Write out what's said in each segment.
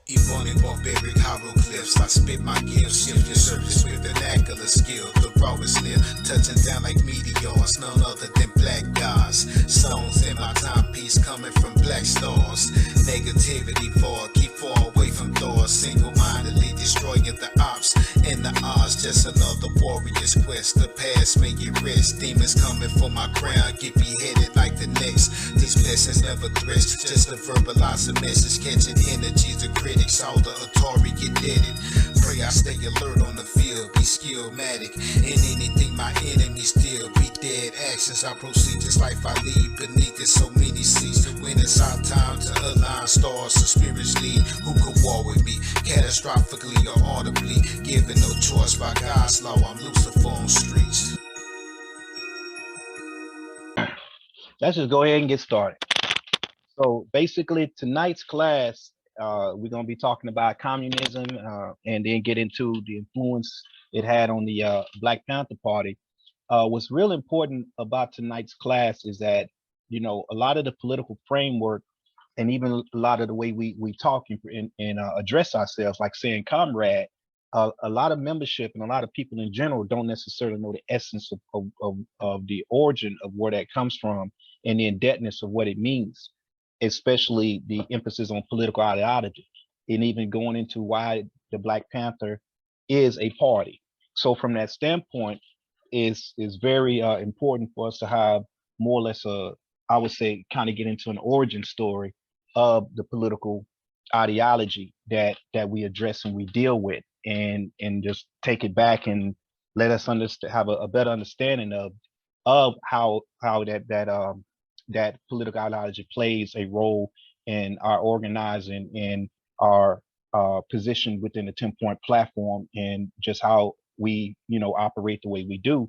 Ebonic barbaric hieroglyphs, I spit my gifts, shift your surface with vernacular skill. The rawest live, touching down like meteors, none other than black gods. Stones in my timepiece coming from black stars. Negativity for keep far away from doors. Single-mindedly destroying the ops and the odds. Just another warrior's quest. The past may get rest. Demons coming for my crown, get beheaded like the next. These blessings never threats, just to verbalize a message, catching energies of critics. All the Atari get deaded. Pray I stay alert on the field, be skillmatic in anything my enemies deal. Be dead actions, I proceed just like I lead beneath it. So many seas to win. It's our time to align stars. So spirits lead. Who could war with me? Catastrophically or audibly, given no choice by God's law. I'm Lucifer on streets. Let's just go ahead and get started. So basically, tonight's class, we're going to be talking about communism and then get into the influence it had on the Black Panther Party. What's real important about tonight's class is that, you know, a lot of the political framework and even a lot of the way we talk and address ourselves, like saying comrade, a lot of membership and a lot of people in general don't necessarily know the essence of the origin of where that comes from and the indebtedness of what it means, especially the emphasis on political ideology and even going into why the Black Panther is a party. So from that standpoint, is very important for us to have more or less I would say, kind of get into an origin story of the political ideology that we address and we deal with, and just take it back and let us understand, have a better understanding of how that political ideology plays a role in our organizing and our position within the 10-point platform, and just how we, you know, operate the way we do.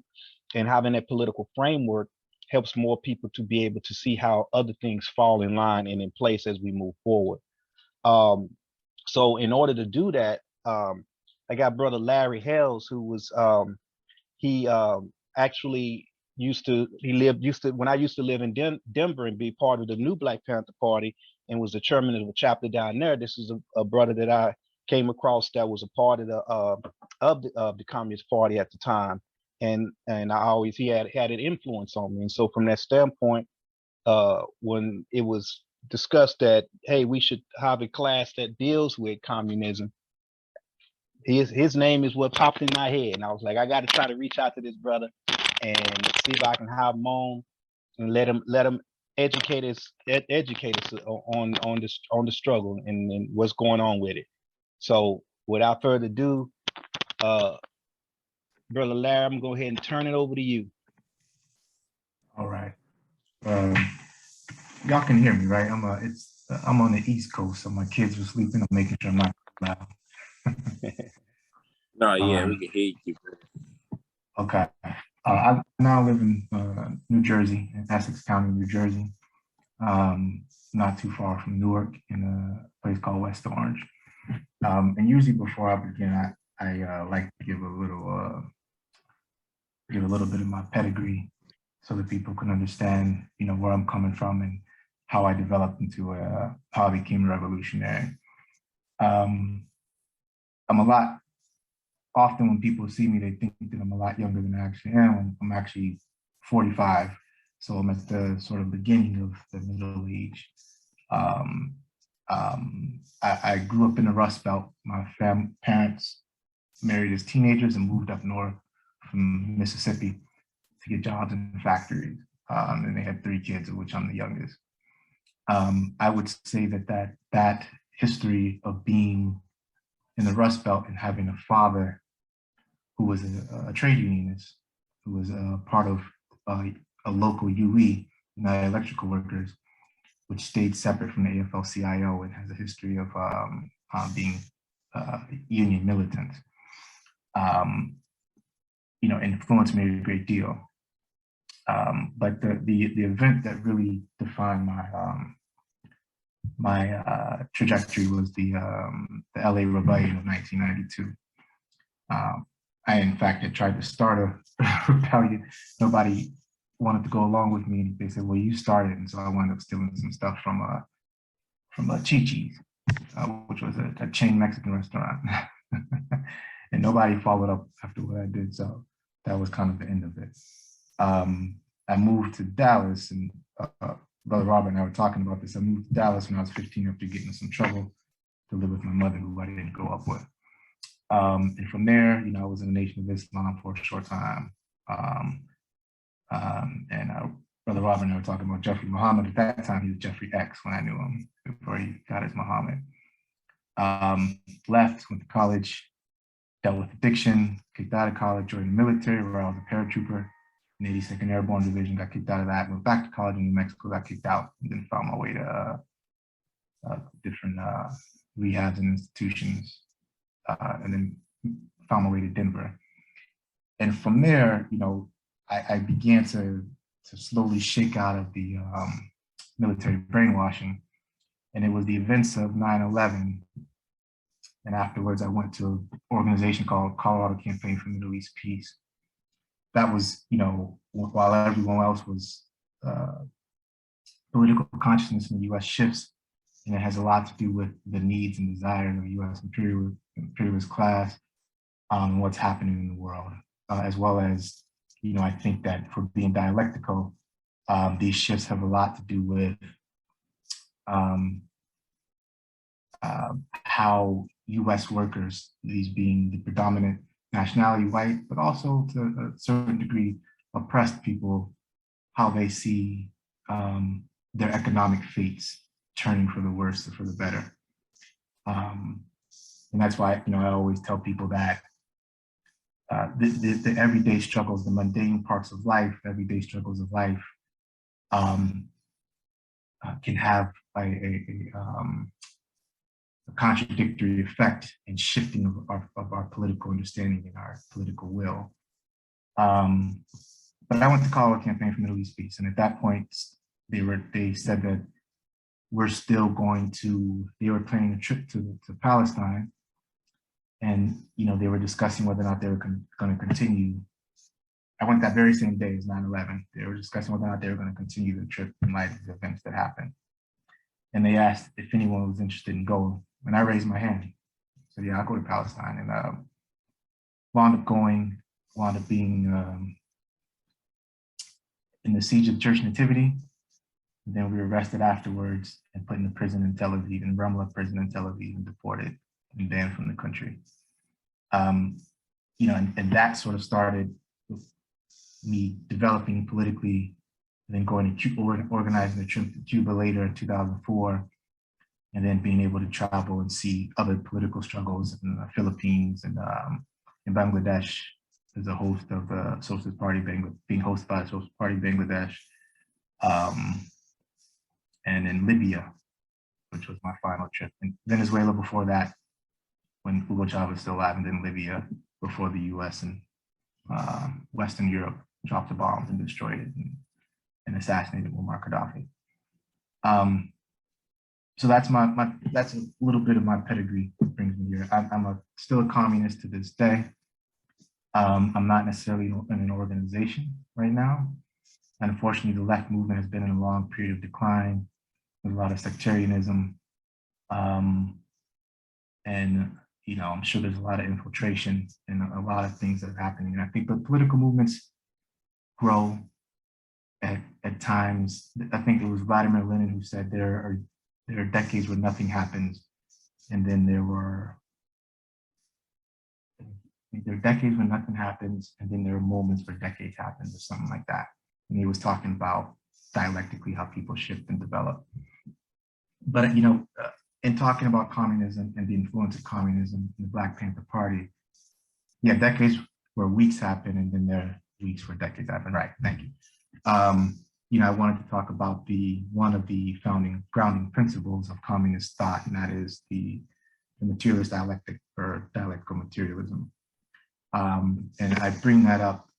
And having that political framework helps more people to be able to see how other things fall in line and in place as we move forward. So in order to do that, I got brother Larry Hales, who was he actually used to when I used to live in Denver and be part of the new Black Panther Party and was the chairman of a chapter down there. This is a brother that I came across that was a part of the Communist Party at the time, and I always he had an influence on me. And so from that standpoint, when it was discussed that, hey, we should have a class that deals with communism, his name is what popped in my head, and I was like, I got to try to reach out to this brother and see if I can have him on and let him educate us on the struggle and what's going on with it. So without further ado, brother Larry, I'm gonna go ahead and turn it over to you. All right. Y'all can hear me, right? I'm on the East Coast, so my kids were sleeping. I'm making sure I'm not loud. No, yeah, we can hear you. Okay. I now live in New Jersey, in Essex County, New Jersey, not too far from Newark, in a place called West Orange. And usually before I begin, I like to give a little bit of my pedigree so that people can understand, you know, where I'm coming from and how I developed into how I became a revolutionary. Often when people see me, they think that I'm a lot younger than I actually am. I'm actually 45, so I'm at the sort of beginning of the middle age. I grew up in the Rust Belt. My parents married as teenagers and moved up north from Mississippi to get jobs in factories. And they had 3 kids, of which I'm the youngest. I would say that history of being in the Rust Belt and having a father who was a trade unionist, who was part of a local UE, United Electrical Workers, which stayed separate from the AFL-CIO and has a history of being union militant. You know, influenced me a great deal. But the event that really defined my trajectory was the LA Rebellion of 1992. I, in fact, had tried to start a rebellion. Nobody wanted to go along with me. They said, well, you started. And so I wound up stealing some stuff from Chi-Chi's. which was a chain Mexican restaurant. And nobody followed up after what I did. So that was kind of the end of it. I moved to Dallas, and Brother Robert and I were talking about this. I moved to Dallas when I was 15 after getting in some trouble to live with my mother, who I didn't grow up with. And from there, I was in the Nation of Islam for a short time. Brother Robert and I were talking about Jeffrey Muhammad. At that time, he was Jeffrey X when I knew him, before he got his Muhammad. Left, went to college, dealt with addiction, kicked out of college, joined the military where I was a paratrooper in 82nd Airborne Division, got kicked out of that, went back to college in New Mexico, got kicked out, and then found my way to different rehabs and institutions, and then found my way to Denver. And from there, I began to slowly shake out of the military brainwashing. And it was the events of 9/11. And afterwards, I went to an organization called Colorado Campaign for Middle East Peace. That was, while everyone else was political consciousness in the US shifts, and it has a lot to do with the needs and desires of the US imperialist class, and what's happening in the world, as well as, I think that for being dialectical, these shifts have a lot to do with how US workers, these being the predominant nationality white, but also to a certain degree oppressed people, how they see their economic fates turning for the worse or for the better. And that's why, I always tell people that the everyday struggles, the mundane parts of life, everyday struggles of life can have a contradictory effect in shifting of our political understanding and our political will. But I went to Colorado Campaign for Middle East Peace, and at that point, they said that we're still going to, they were planning a trip to Palestine, and they were discussing whether or not they were going to continue. I went that very same day as 9/11. They were discussing whether or not they were going to continue the trip in light of the events that happened. And they asked if anyone was interested in going. And I raised my hand. I said, yeah, I'll go to Palestine. And wound up going, wound up being in the siege of Church Nativity. And then we were arrested afterwards and put in a prison in Tel Aviv, in Ramla prison in Tel Aviv, and deported and banned from the country. And that sort of started with me developing politically, and then going to Cuba, organizing a trip to Cuba later in 2004, and then being able to travel and see other political struggles in the Philippines and in Bangladesh as a host of the Socialist Party, being hosted by the Socialist Party Bangladesh, and in Libya, which was my final trip. In Venezuela before that, when Hugo Chavez was still alive, and then Libya before the US and Western Europe dropped the bombs and destroyed it and assassinated Muammar Gaddafi. So that's that's a little bit of my pedigree that brings me here. I'm still a communist to this day. I'm not necessarily in an organization right now. And unfortunately, the left movement has been in a long period of decline with a lot of sectarianism. And I'm sure there's a lot of infiltration and a lot of things that are happening. And I think the political movements grow at times. I think it was Vladimir Lenin who said there are decades where nothing happens, and then there are decades when nothing happens, and then there are moments where decades happen, or something like that. And he was talking about dialectically how people shift and develop. But in talking about communism and the influence of communism in the Black Panther Party, yeah, decades where weeks happen, and then there are weeks where decades happen. Right. Thank you. I wanted to talk about one of the grounding principles of communist thought, and that is the materialist dialectic, or dialectical materialism. And I bring that up,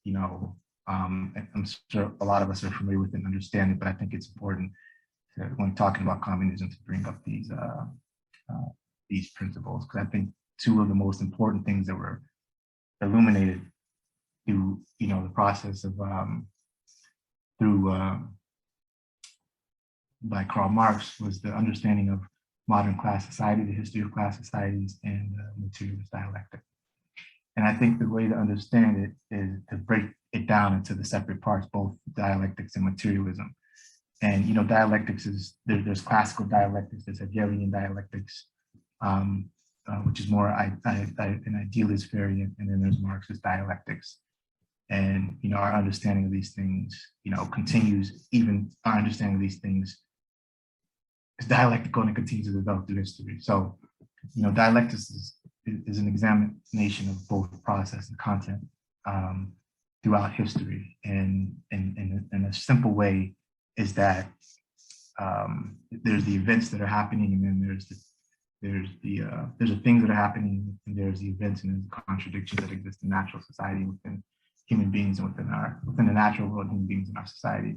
I'm sure a lot of us are familiar with it and understand it, but I think it's important when talking about communism to bring up these principles, because I think two of the most important things that were illuminated through the process of by Karl Marx was the understanding of modern class society, the history of class societies, and materialist dialectic. And I think the way to understand it is to break it down into the separate parts, both dialectics and materialism. And dialectics is there's classical dialectics, there's Hegelian dialectics, which is more an idealist variant, and then there's Marxist dialectics. And our understanding of these things, continues. Even our understanding of these things is dialectical and it continues to develop through history. So, dialectics is an examination of both process and content throughout history. And in a simple way is that there's the events that are happening, and then there's the things that are happening, and there's the events and the contradictions that exist in natural society within human beings and within the natural world, human beings in our society.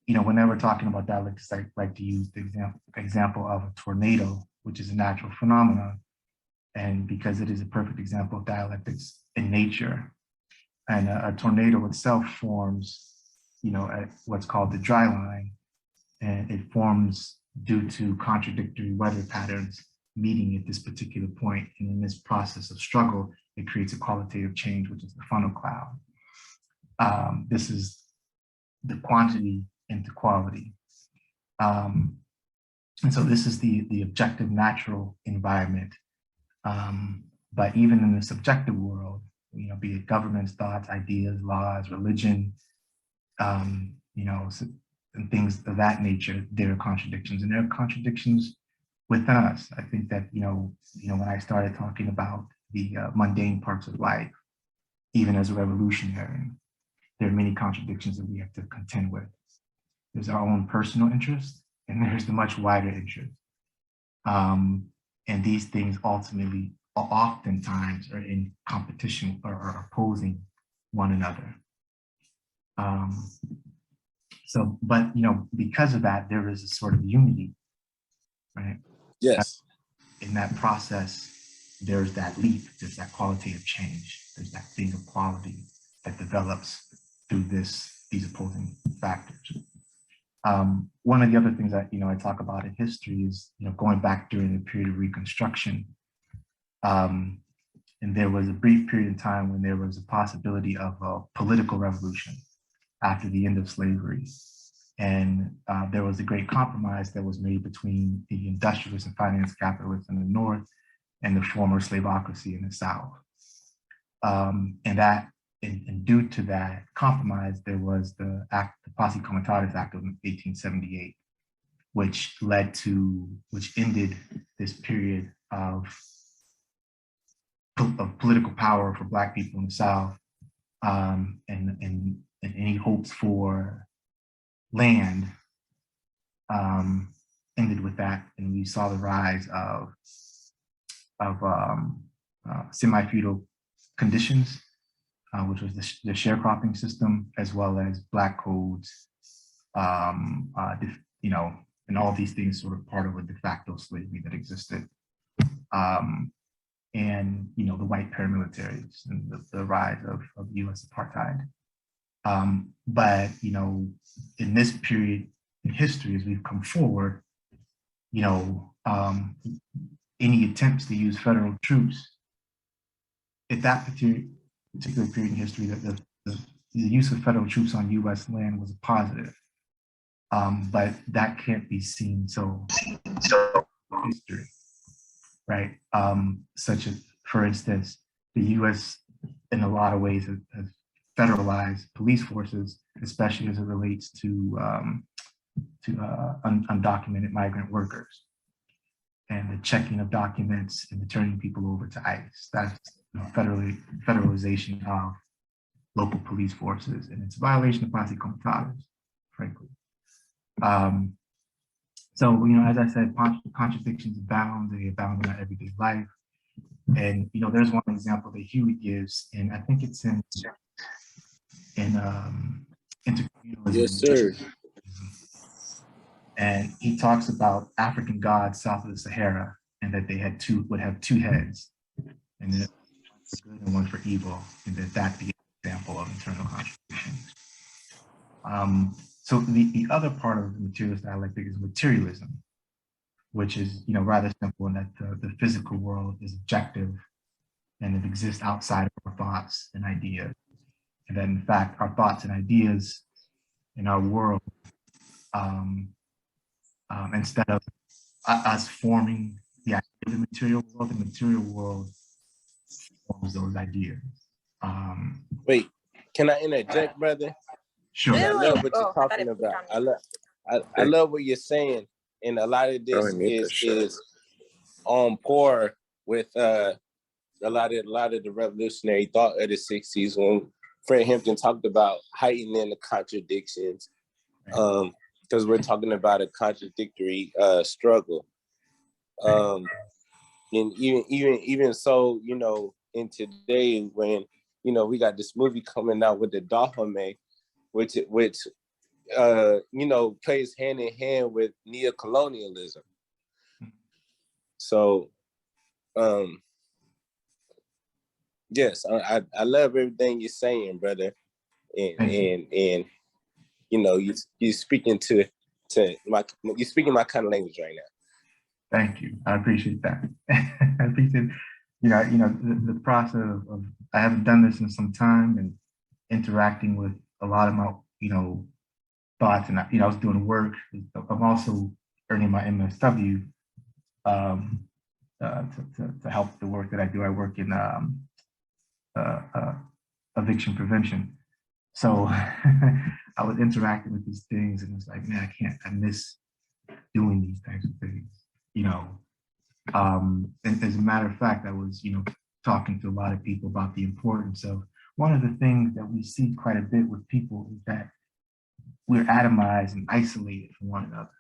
Whenever talking about dialectics, I like to use the example of a tornado, which is a natural phenomenon, and because it is a perfect example of dialectics in nature. And a tornado itself forms, at what's called the dry line, and it forms due to contradictory weather patterns meeting at this particular point. And in this process of struggle, it creates a qualitative change, which is the funnel cloud. This is the quantity into quality. And so this is the objective natural environment. But even in the subjective world, be it governments, thoughts, ideas, laws, religion, and things of that nature, there are contradictions, and there are contradictions within us. I think that, when I started talking about the mundane parts of life, even as a revolutionary, there are many contradictions that we have to contend with. There's our own personal interest, and there's the much wider interest. And these things ultimately, oftentimes, are in competition or are opposing one another. But because of that, there is a sort of unity, right? Yes. In that process, there's that leap, there's that qualitative change, there's that thing of quality that develops through these opposing factors. One of the other things that I talk about in history is going back during the period of Reconstruction, and there was a brief period of time when there was a possibility of a political revolution after the end of slavery. And there was a great compromise that was made between the industrialists and finance capitalists in the North and the former slaveocracy in the South. And due to that compromise, there was the Posse Comitatus Act of 1878, which ended this period of political power for Black people in the South, and any hopes for land ended with that, and we saw the rise of semi-feudal conditions, which was the sharecropping system, as well as Black codes, and all these things sort of part of a de facto slavery that existed, and the white paramilitaries and the rise of U.S. apartheid. But in this period in history, as we've come forward, any attempts to use federal troops at that particular period in history, that the use of federal troops on U.S. land was a positive, but that can't be seen so history, right? Such as, for instance, the U.S. in a lot of ways has federalized police forces, especially as it relates to undocumented migrant workers and the checking of documents and the turning people over to ICE. That's federalization of local police forces, and it's a violation of Posse Comitatus, frankly. So, as I said, contradictions abound, they abound in our everyday life. And, there's one example that Huey gives, and I think it's in intercommunalism. Yes, sir. And he talks about African gods south of the Sahara, and that they would have two heads, and then one for good and one for evil, and that be an example of internal contradiction. So the other part of the materialist dialectic is materialism, which is, rather simple in that the physical world is objective and it exists outside of our thoughts and ideas. And that in fact, our thoughts and ideas in our world, instead of us forming the idea of the material world forms those ideas. Wait, can I interject, brother? Sure. I love what you're talking about. I love what you're saying, and a lot of this is on par with a lot of the revolutionary thought of the 60s when Fred Hampton talked about heightening the contradictions, because we're talking about a contradictory struggle. And even so, in today when we got this movie coming out with the Dahomey, which plays hand in hand with neocolonialism. So yes, I love everything you're saying, brother, and you're speaking you're speaking my kind of language right now. Thank you. I appreciate that. I appreciate, the process of I haven't done this in some time and interacting with a lot of my, thoughts, and I was doing work. I'm also earning my MSW to help the work that I do. I work in eviction prevention. So I was interacting with these things and it's like, man, I miss doing these types of things, and as a matter of fact, I was, talking to a lot of people about the importance of one of the things that we see quite a bit with people is that we're atomized and isolated from one another.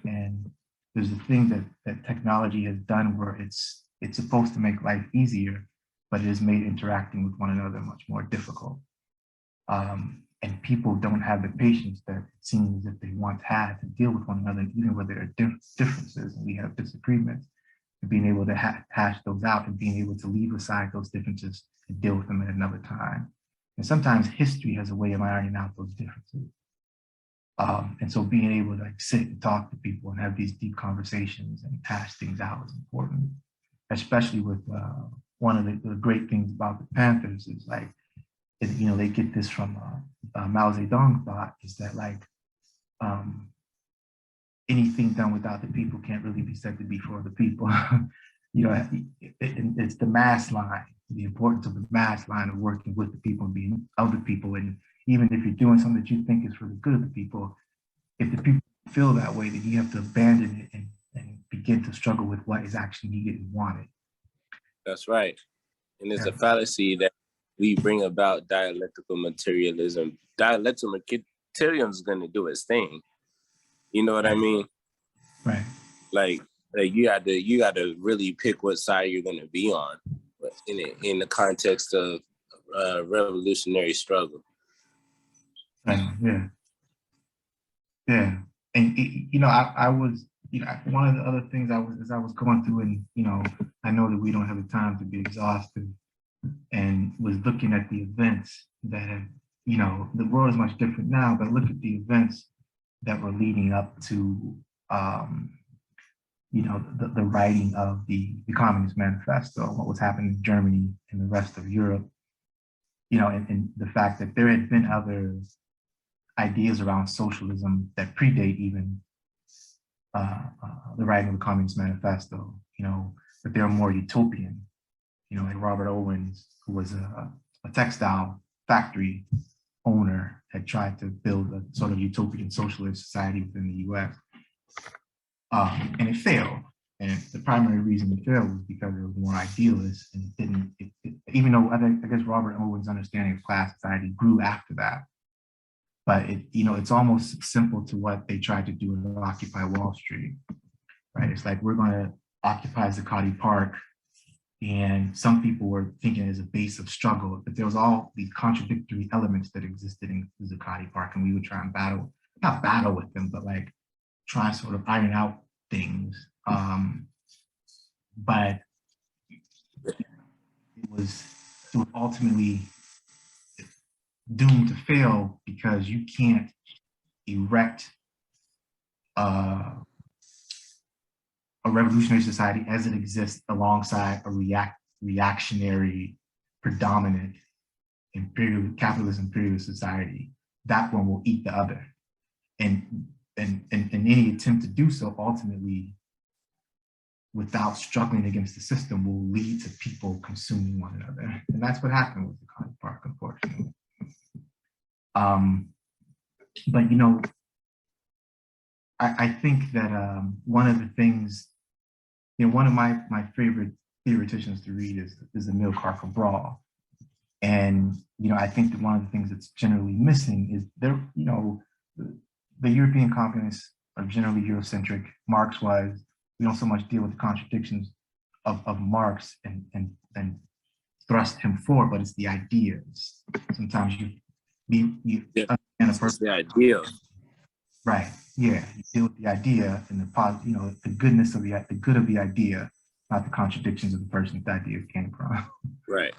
And there's a thing that technology has done where it's supposed to make life easier, but it has made interacting with one another much more difficult. And people don't have the patience that it seems that they once had to deal with one another, even where there are differences and we have disagreements, and being able to hash those out and being able to leave aside those differences and deal with them at another time. And sometimes history has a way of ironing out those differences. And so being able to sit and talk to people and have these deep conversations and hash things out is important, especially with one of the great things about the Panthers is they get this from Mao Zedong thought is that anything done without the people can't really be said to be for the people. It's the mass line, the importance of the mass line of working with the people and being of the people. And even if you're doing something that you think is for the good of the people, if the people feel that way, then you have to abandon it and begin to struggle with what is actually needed and wanted. That's right. And it's a fallacy that we bring about dialectical materialism. Dialectical materialism is going to do its thing. You know what I mean? Right. Like you got to really pick what side you're going to be on, in the context of revolutionary struggle. Right. Yeah. Yeah. And I was, one of the other things I was going through, and I know that we don't have the time to be exhaustive, and was looking at the events that have, the world is much different now, but look at the events that were leading up to, the writing of the Communist Manifesto, what was happening in Germany and the rest of Europe, and the fact that there had been other ideas around socialism that predate even the writing of the Communist Manifesto, but they're more utopian, like Robert Owens, who was a textile factory owner, had tried to build a sort of utopian socialist society within the US. And it failed. And the primary reason it failed was because it was more idealist, and it didn't, even though I guess Robert Owens' understanding of class society grew after that. But it's almost simple to what they tried to do in Occupy Wall Street, right? It's like, we're going to occupy Zuccotti Park, and some people were thinking it as a base of struggle, but there was all these contradictory elements that existed in Zuccotti Park, and we would try and not battle with them, but try and sort of iron out things. But it was ultimately doomed to fail because you can't erect a revolutionary society as it exists alongside a reactionary, predominant capitalist imperialist society, that one will eat the other. And any attempt to do so ultimately, without struggling against the system, will lead to people consuming one another. And that's what happened with the College Park, unfortunately. But, you know, I think that one of the things, you know, one of my favorite theoreticians to read is Emil Carcabrawl. And, you know, I think that one of the things that's generally missing is there, you know, the European communists are generally Eurocentric. Marx was, we don't so much deal with the contradictions of Marx and thrust him forward, but it's the ideas. Sometimes you understand a person. The idea. Right. Yeah. You deal with the idea and you know, the goodness of the good of the idea, not the contradictions of the person that the idea came from. Right.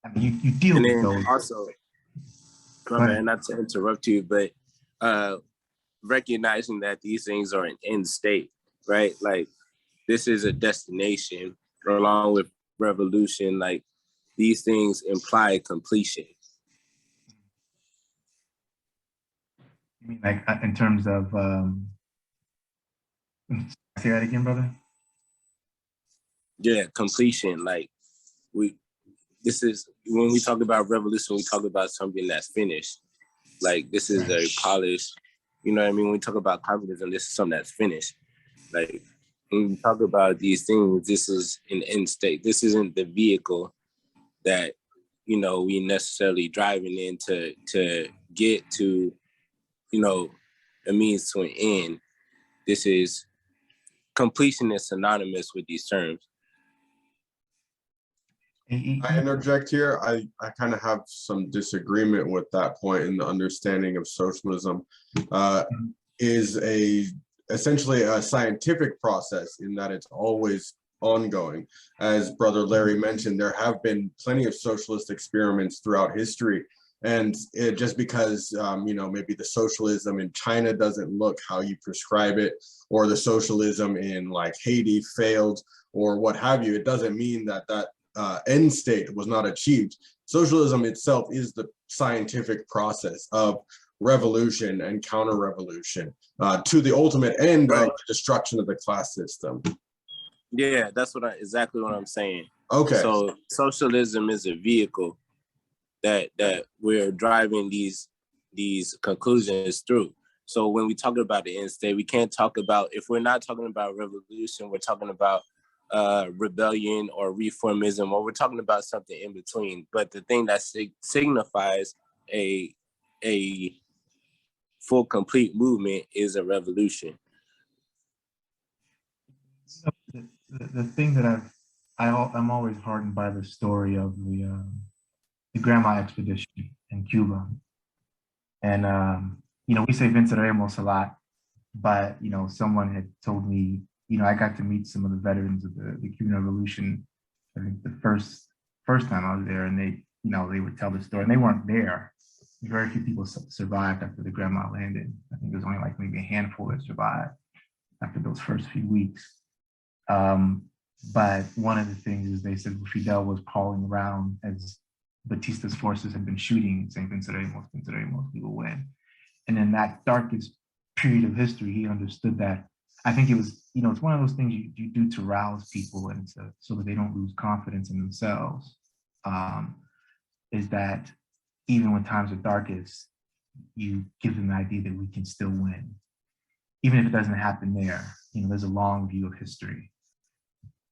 I mean, you deal and with then those. Also, not to interrupt you, but recognizing that these things are an end state, right? Like, this is a destination along with revolution. Like, these things imply completion. You mean like in terms of, say that again, brother? Yeah, completion. Like, this is, when we talk about revolution, we talk about something that's finished. Like, this is a polished, you know what I mean? When we talk about communism, this is something that's finished. Like, when we talk about these things, this is an end state. This isn't the vehicle that, you know, we necessarily driving in to get to, you know, a means to an end. This is, completion is synonymous with these terms. I interject here. I kind of have some disagreement with that point in the understanding of socialism. Is essentially a scientific process in that it's always ongoing. As Brother Larry mentioned, there have been plenty of socialist experiments throughout history. And just because, you know, maybe the socialism in China doesn't look how you prescribe it, or the socialism in like Haiti failed, or what have you, it doesn't mean that end state was not achieved. Socialism itself is the scientific process of revolution and counter-revolution to the ultimate end of the destruction of the class system. Yeah, that's exactly what I'm saying. Okay. So socialism is a vehicle that we're driving these conclusions through. So when we talk about the end state, we can't talk about, if we're not talking about revolution, we're talking about rebellion or reformism, or we're talking about something in between. But the thing that signifies a full, complete movement is a revolution. The thing that I'm always heartened by the story of the Grandma expedition in Cuba. And, you know, we say venceremos a lot, but, you know, someone had told me, you know, I got to meet some of the veterans of the Cuban Revolution, I think the first time I was there, and they, you know, they would tell the story, and they weren't there. Very few people survived after the Grandma landed. I think there was only like maybe a handful that survived after those first few weeks. But one of the things is they said Fidel was calling around as Batista's forces had been shooting, saying, venceremos, we will win. And in that darkest period of history, he understood that. I think it was, you know, it's one of those things you do to rouse people and so that they don't lose confidence in themselves, is that even when times are darkest, you give them the idea that we can still win. Even if it doesn't happen there, you know, there's a long view of history.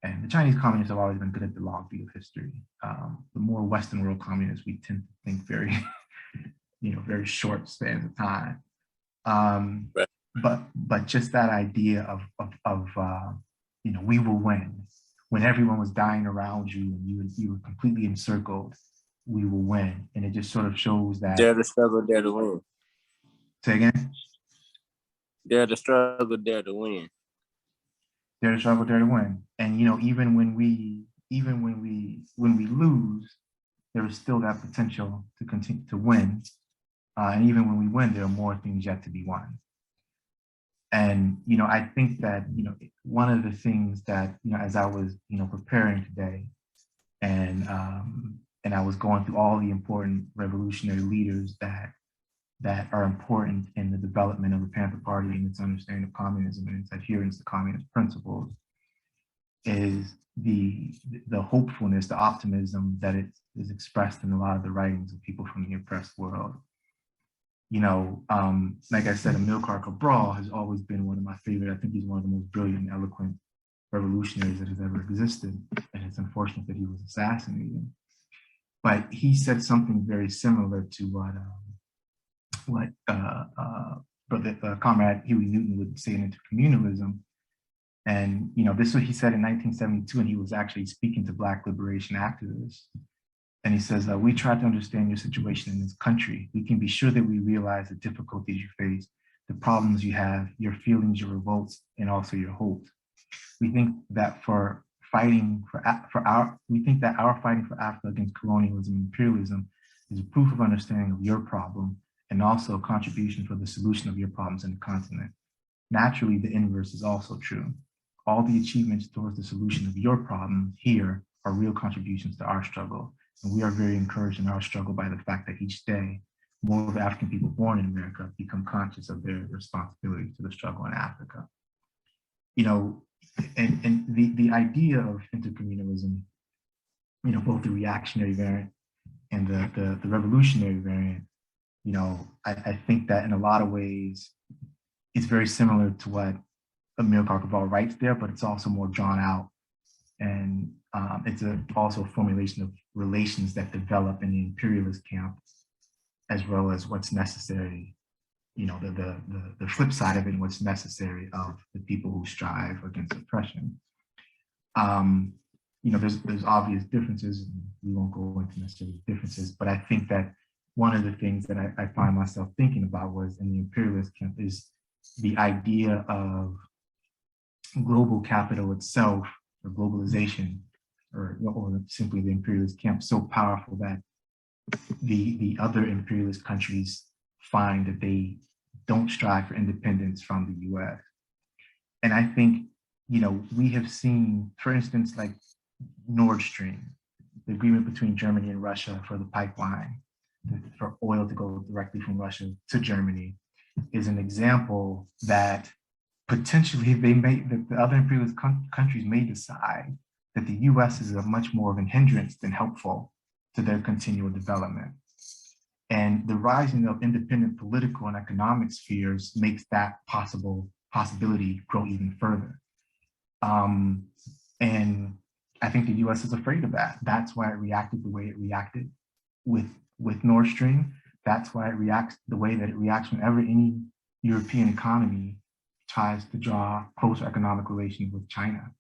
And the Chinese communists have always been good at the long view of history. The more Western world communists, we tend to think very, you know, very short spans of time. But just that idea of you know, we will win. When everyone was dying around you and you were completely encircled, we will win. And it just sort of shows that. Dare to struggle, dare to win. Say again? Dare to struggle, dare to win. Dare to struggle, dare to win. And, you know, even when we lose, there is still that potential to continue to win. And even when we win, there are more things yet to be won. And, I think that, one of the things that, as I was, preparing today and I was going through all the important revolutionary leaders that are important in the development of the Panther Party and its understanding of communism and its adherence to communist principles, is the hopefulness, the optimism that it is expressed in a lot of the writings of people from the oppressed world. Like I said, Amilcar Cabral has always been one of my favorite. I think he's one of the most brilliant and eloquent revolutionaries that has ever existed. And it's unfortunate that he was assassinated. But he said something very similar to what Comrade Huey Newton would say in Intercommunalism. And this is what he said in 1972, and he was actually speaking to Black liberation activists. And he says, we try to understand your situation in this country. We can be sure that we realize the difficulties you face, the problems you have, your feelings, your revolts, and also your hopes. We think that our fighting for Africa against colonialism and imperialism is a proof of understanding of your problem and also a contribution for the solution of your problems in the continent. Naturally, the inverse is also true. All the achievements towards the solution of your problem here are real contributions to our struggle. And we are very encouraged in our struggle by the fact that each day, more of African people born in America become conscious of their responsibility to the struggle in Africa. And the idea of intercommunalism, both the reactionary variant and the revolutionary variant, I think that in a lot of ways, it's very similar to what Amilcar Cabral writes there, but it's also more drawn out. And it's also a formulation of relations that develop in the imperialist camp, as well as what's necessary, the flip side of it, and what's necessary of the people who strive against oppression. There's obvious differences, and we won't go into necessarily differences, but I think that one of the things that I find myself thinking about was in the imperialist camp is the idea of global capital itself, or globalization, or simply the imperialist camp, so powerful that the other imperialist countries find that they don't strive for independence from the US. And I think, we have seen, for instance, like Nord Stream, the agreement between Germany and Russia for the pipeline, for oil to go directly from Russia to Germany, is an example that potentially the other imperialist countries may decide that the US is a much more of a hindrance than helpful to their continual development. And the rising of independent political and economic spheres makes that possibility grow even further. And I think the US is afraid of that. That's why it reacted the way it reacted with Nord Stream. That's why it reacts the way that it reacts whenever any European economy tries to draw closer economic relations with China.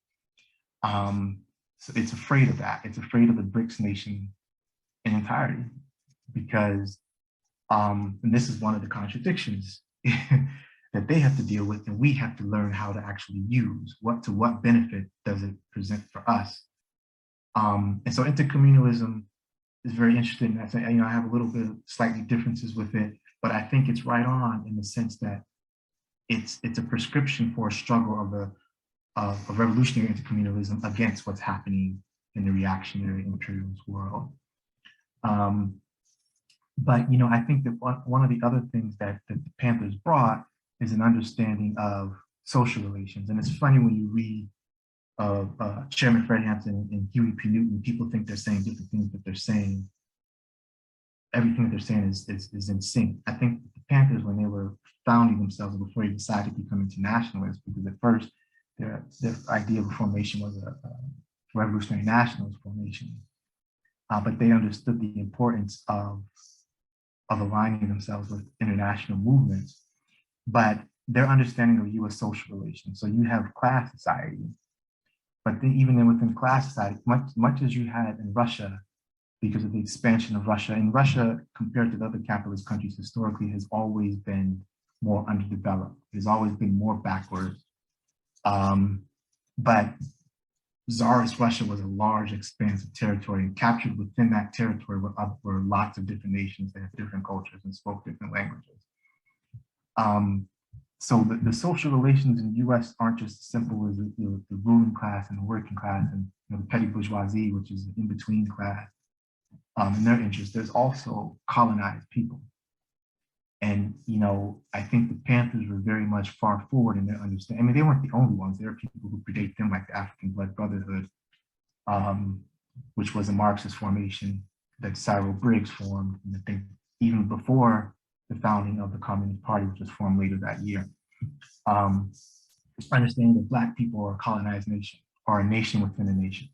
So it's afraid of that. It's afraid of the BRICS nation in entirety, because, and this is one of the contradictions that they have to deal with, and we have to learn how to actually use. To what benefit does it present for us? And so intercommunalism is very interesting. I have a little bit of slightly differences with it, but I think it's right on in the sense that it's a prescription for a struggle of revolutionary intercommunalism against what's happening in the reactionary imperialist world. But I think that one of the other things that the Panthers brought is an understanding of social relations. And it's funny when you read Chairman Fred Hampton and Huey P. Newton, people think they're saying different things, but they're saying everything that they're saying is in sync. I think the Panthers, when they were founding themselves before they decided to become internationalists, because at first their idea of formation was a revolutionary nationalist formation, but they understood the importance of aligning themselves with international movements. But their understanding of US social relations, so you have class society, but then even within class society, much as you had in Russia, because of the expansion of Russia, and Russia compared to the other capitalist countries historically has always been more underdeveloped. It has always been more backward. But Tsarist Russia was a large expanse of territory, and captured within that territory were lots of different nations that had different cultures and spoke different languages. So the social relations in the U.S. aren't just as simple as the ruling class and the working class and the petty bourgeoisie, which is the in-between class, in their interest. There's also colonized people. And, I think the Panthers were very much far forward in their understanding. I mean, they weren't the only ones. There are people who predate them, like the African Blood Brotherhood, which was a Marxist formation that Cyril Briggs formed, and I think even before the founding of the Communist Party, which was formed later that year. Understanding that Black people are a colonized nation, or a nation within a nation.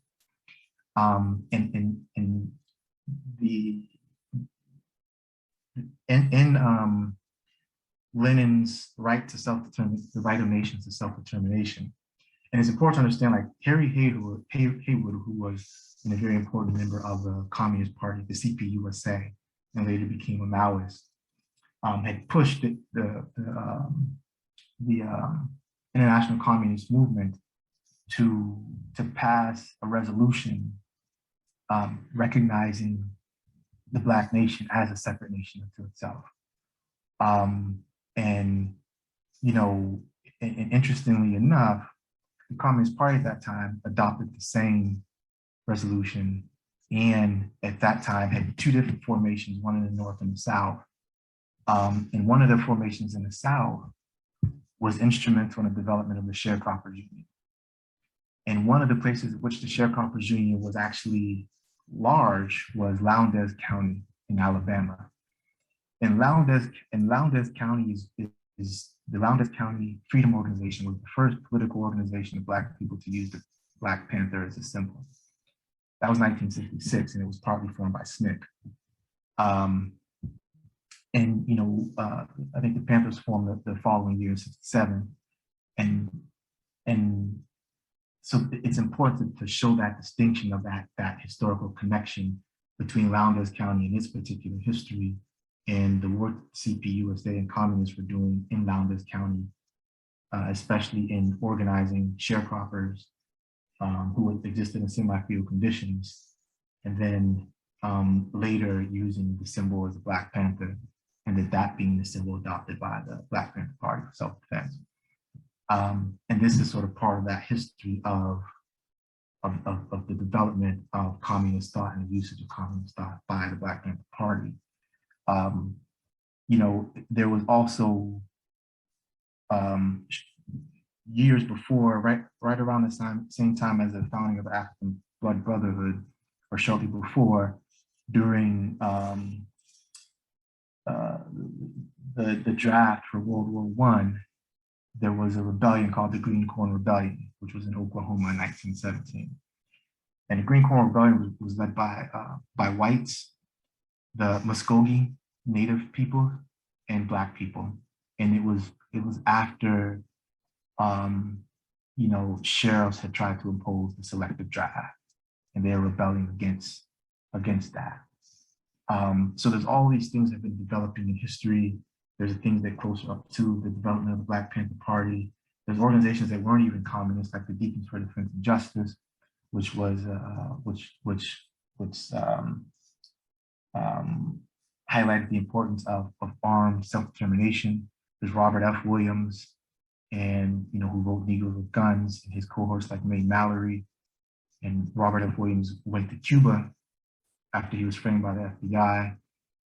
In Lenin's right to self-determination, the right of nations to self-determination. And it's important to understand, like Harry Haywood, who was a very important member of the Communist Party, the CPUSA, and later became a Maoist, had pushed the international communist movement to pass a resolution recognizing the Black nation as a separate nation unto itself. And interestingly enough, the Communist Party at that time adopted the same resolution, and at that time had two different formations, one in the North and the South. And one of the formations in the South was instrumental in the development of the Sharecroppers Union. And one of the places in which the Sharecroppers Union was actually large was Lowndes County in Alabama. And Lowndes County is the Lowndes County Freedom Organization was the first political organization of Black people to use the Black Panther as a symbol. That was 1966, and it was partly formed by SNCC. I think the Panthers formed the following year, 67. And so it's important to show that distinction of that historical connection between Lowndes County and its particular history and the work CPUSA and communists were doing in Lowndes County, especially in organizing sharecroppers who existed in semi-feudal conditions, and then later using the symbol as a Black Panther, and that being the symbol adopted by the Black Panther Party for self-defense. And this is sort of part of that history of the development of communist thought and the usage of communist thought by the Black Panther Party. There was also years before, right around the same time as the founding of the African Blood Brotherhood, or shortly before, during the draft for World War I, there was a rebellion called the Green Corn Rebellion, which was in Oklahoma in 1917. And the Green Corn Rebellion was led by whites, the Muskogee Native people, and Black people. And it was after sheriffs had tried to impose the selective draft, and they were rebelling against that. So there's all these things that have been developing in history. There's things that closer up to the development of the Black Panther Party. There's organizations that weren't even communist, like the Deacons for Defense and Justice, which was highlighted the importance of armed self-determination. There's Robert F. Williams, and who wrote Negroes with Guns, and his cohorts like May Mallory. And Robert F. Williams went to Cuba after he was framed by the FBI,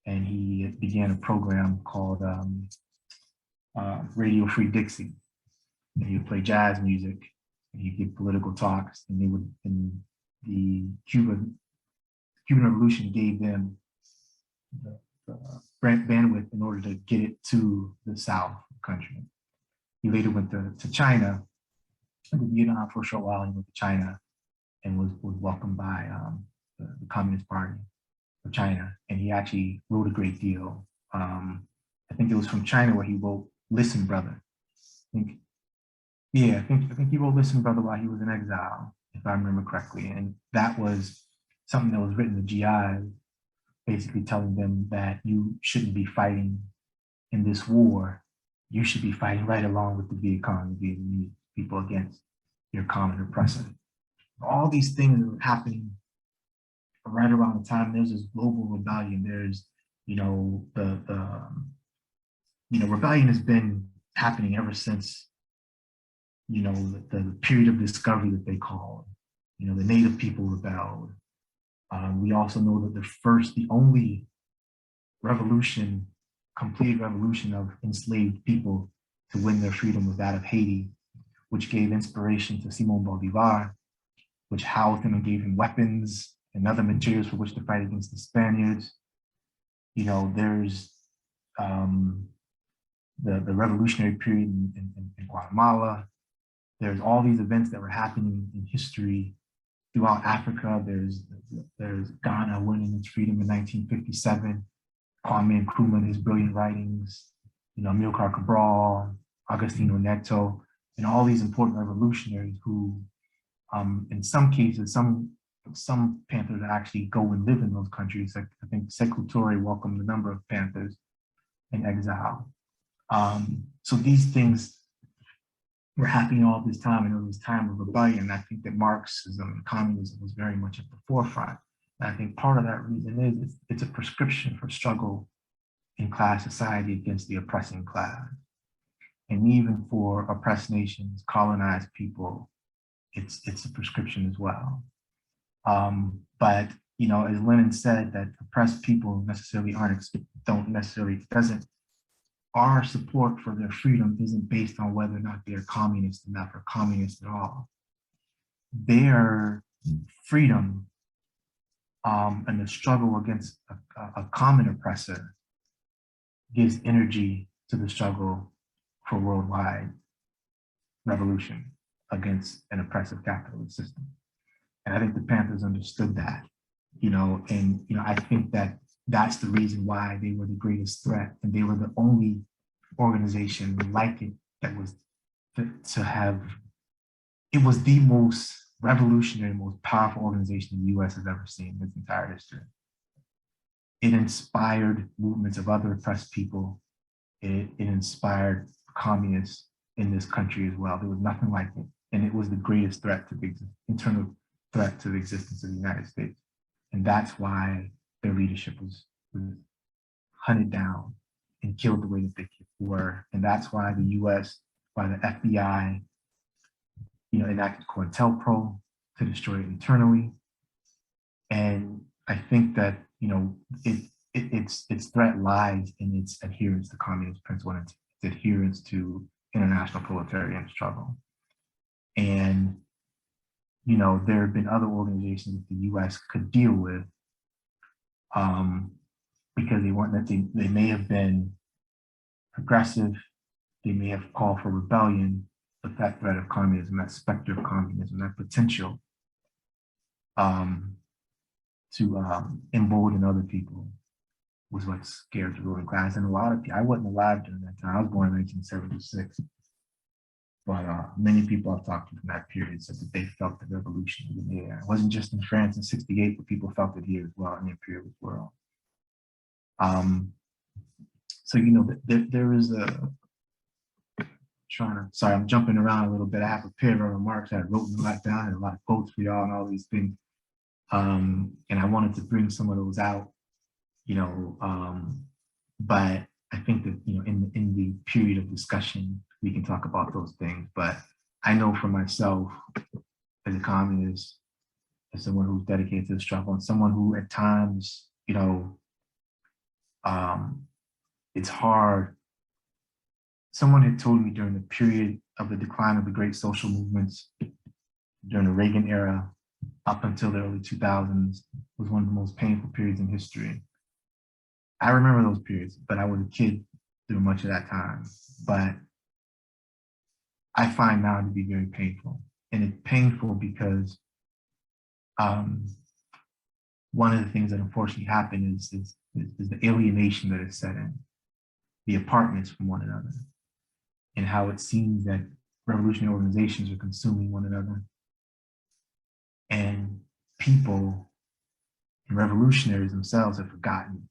and he began a program called Radio Free Dixie. And he would play jazz music, and he'd give political talks, and the Cuban Revolution gave them the bandwidth in order to get it to the South country. He later went to China, to Vietnam for a short while. He went to China and was welcomed by the Communist Party of China. And he actually wrote a great deal. I think it was from China where he wrote Listen, Brother. I think he wrote Listen, Brother while he was in exile, if I remember correctly. And that was something that was written to GIs, basically telling them that you shouldn't be fighting in this war. You should be fighting right along with the Viet Cong, the Vietnamese people, against your common oppressor. All these things are happening right around the time there's this global rebellion. There's, rebellion has been happening ever since, the period of discovery that they call. The native people rebelled. We also know that the only revolution, complete revolution of enslaved people to win their freedom was that of Haiti, which gave inspiration to Simon Bolivar, which housed him and gave him weapons and other materials for which to fight against the Spaniards. There's the revolutionary period in Guatemala. There's all these events that were happening in history throughout Africa. There's Ghana winning its freedom in 1957. Kwame Nkrumah, his brilliant writings, Amilcar Cabral, Agostinho Neto, and all these important revolutionaries who, in some cases, some Panthers actually go and live in those countries. Like, I think Sekou Touré welcomed a number of Panthers in exile. So these things were happening all this time, and it was time of rebellion. I think that Marxism and communism was very much at the forefront. And I think part of that reason is it's a prescription for struggle in class society against the oppressing class. And even for oppressed nations, colonized people, it's a prescription as well. But as Lenin said, that oppressed people necessarily our support for their freedom isn't based on whether or not they're communist enough or communist at all. Their freedom and the struggle against a common oppressor gives energy to the struggle for worldwide revolution against an oppressive capitalist system. And I think the Panthers understood that, I think that that's the reason why they were the greatest threat, and they were the only organization like it that was it was the most revolutionary, most powerful organization the US has ever seen in its entire history. It inspired movements of other oppressed people. It inspired communists in this country as well. There was nothing like it. And it was the greatest threat to the internal threat to the existence of the United States. And that's why their leadership was hunted down and killed the way that they were. And that's why the US, why the FBI, enacted COINTELPRO to destroy it internally. And I think that, its threat lies in its adherence to communist principle and its adherence to international proletarian struggle. And, there have been other organizations that the US could deal with because they may have been progressive, they may have called for rebellion, but that threat of communism, that specter of communism, that potential to embolden other people was what scared the ruling class. And a lot of people, I wasn't alive during that time. I was born in 1976. But many people I've talked to from that period said that they felt the revolution in the air. It wasn't just in France in '68, but people felt it here as well in the imperialist world. So, there is sorry, I'm jumping around a little bit. I have a pair of remarks that I wrote a lot down and a lot of quotes for y'all and all these things. And I wanted to bring some of those out, but I think that, in the period of discussion, we can talk about those things. But I know for myself, as a communist, as someone who's dedicated to the struggle, and someone who at times, it's hard. Someone had told me during the period of the decline of the great social movements, during the Reagan era, up until the early 2000s, was one of the most painful periods in history. I remember those periods, but I was a kid through much of that time. But I find now to be very painful. And it's painful because one of the things that unfortunately happened is the alienation that is set in, the apartness from one another, and how it seems that revolutionary organizations are consuming one another. And people and revolutionaries themselves have forgotten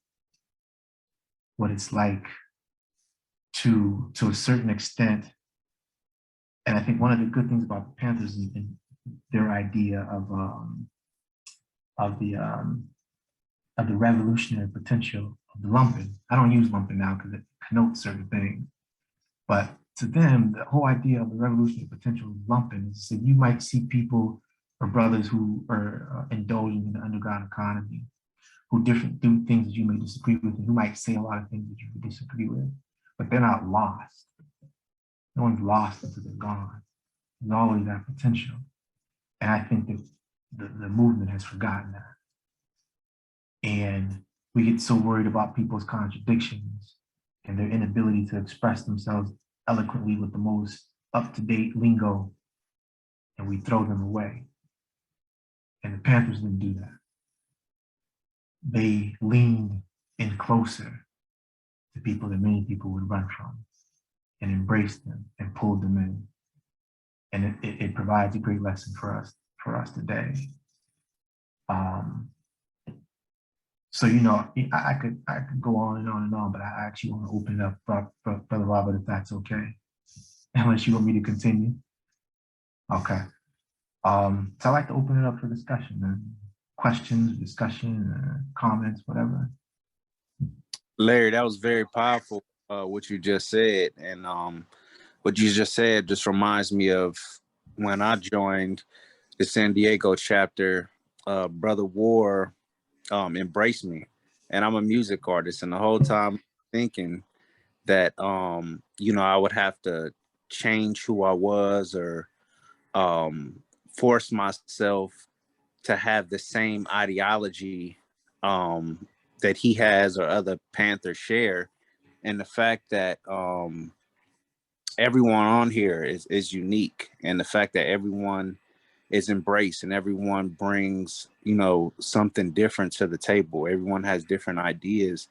what it's like to a certain extent. And I think one of the good things about the Panthers is their idea of the revolutionary potential of the lumpen. I don't use lumpen now because it connotes certain things, but to them, the whole idea of the revolutionary potential is lumping. So you might see people or brothers who are indulging in the underground economy, who do things that you may disagree with, and who might say a lot of things that you would disagree with, but they're not lost. No one's lost until they're gone. There's always that potential. And I think that the movement has forgotten that. And we get so worried about people's contradictions and their inability to express themselves eloquently with the most up-to-date lingo, and we throw them away. And the Panthers didn't do that. They leaned in closer to people that many people would run from, and embraced them and pulled them in. And it provides a great lesson for us today. So, you know, I could go on and on, but I actually want to open it up for Brother Robert, if that's okay. Unless you want me to continue. Okay. So I'd like to open it up for discussion, and questions, discussion, comments, whatever. Larry, that was very powerful, what you just said. And what you just said just reminds me of when I joined the San Diego chapter. Brother War embraced me, and I'm a music artist, and the whole time thinking that you know, I would have to change who I was, or force myself to have the same ideology that he has or other Panthers share. And the fact that everyone on here is unique, and the fact that everyone is embraced and everyone brings, you know, something different to the table. Everyone has different ideas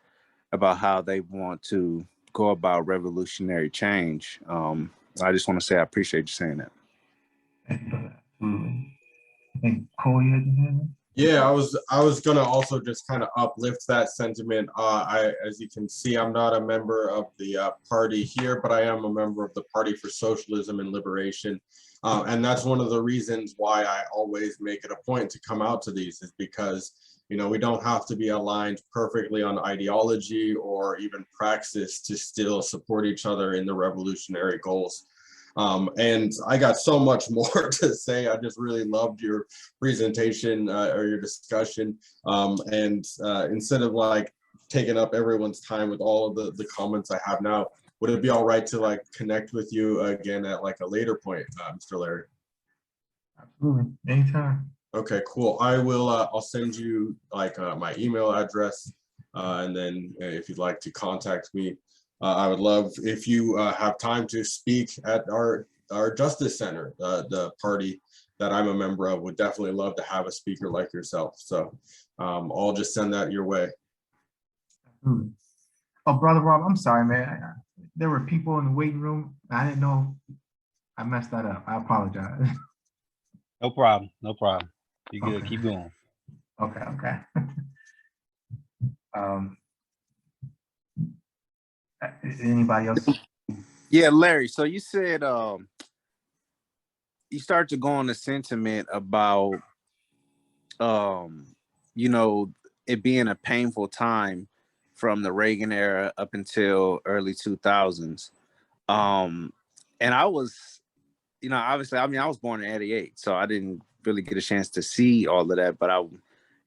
about how they want to go about revolutionary change. I just want to say I appreciate you saying that. I think Cole, you had your hand up? Yeah, I was gonna also just kind of uplift that sentiment. As you can see, I'm not a member of the party here, but I am a member of the Party for Socialism and Liberation, and that's one of the reasons why I always make it a point to come out to these, is because, you know, we don't have to be aligned perfectly on ideology or even praxis to still support each other in the revolutionary goals. And I got so much more to say. I just really loved your presentation or your discussion. And instead of like taking up everyone's time with all of the comments I have now, would it be all right to like connect with you again at like a later point, Mr. Larry? Absolutely, anytime. Okay, cool. I will, I'll send you like my email address, and then if you'd like to contact me, I would love if you have time to speak at our Justice Center. The party that I'm a member of would definitely love to have a speaker like yourself. So I'll just send that your way. Absolutely. Oh, Brother Rob, I'm sorry, man. There were people in the waiting room. I didn't know. I messed that up. I apologize. No problem. No problem. You good. Okay. Keep going. Okay. Anybody else? Yeah, Larry. So you said you start to go on the sentiment about you know, it being a painful time from the Reagan era up until early 2000s. And I was, you know, obviously, I mean, I was born in '88, so I didn't really get a chance to see all of that, but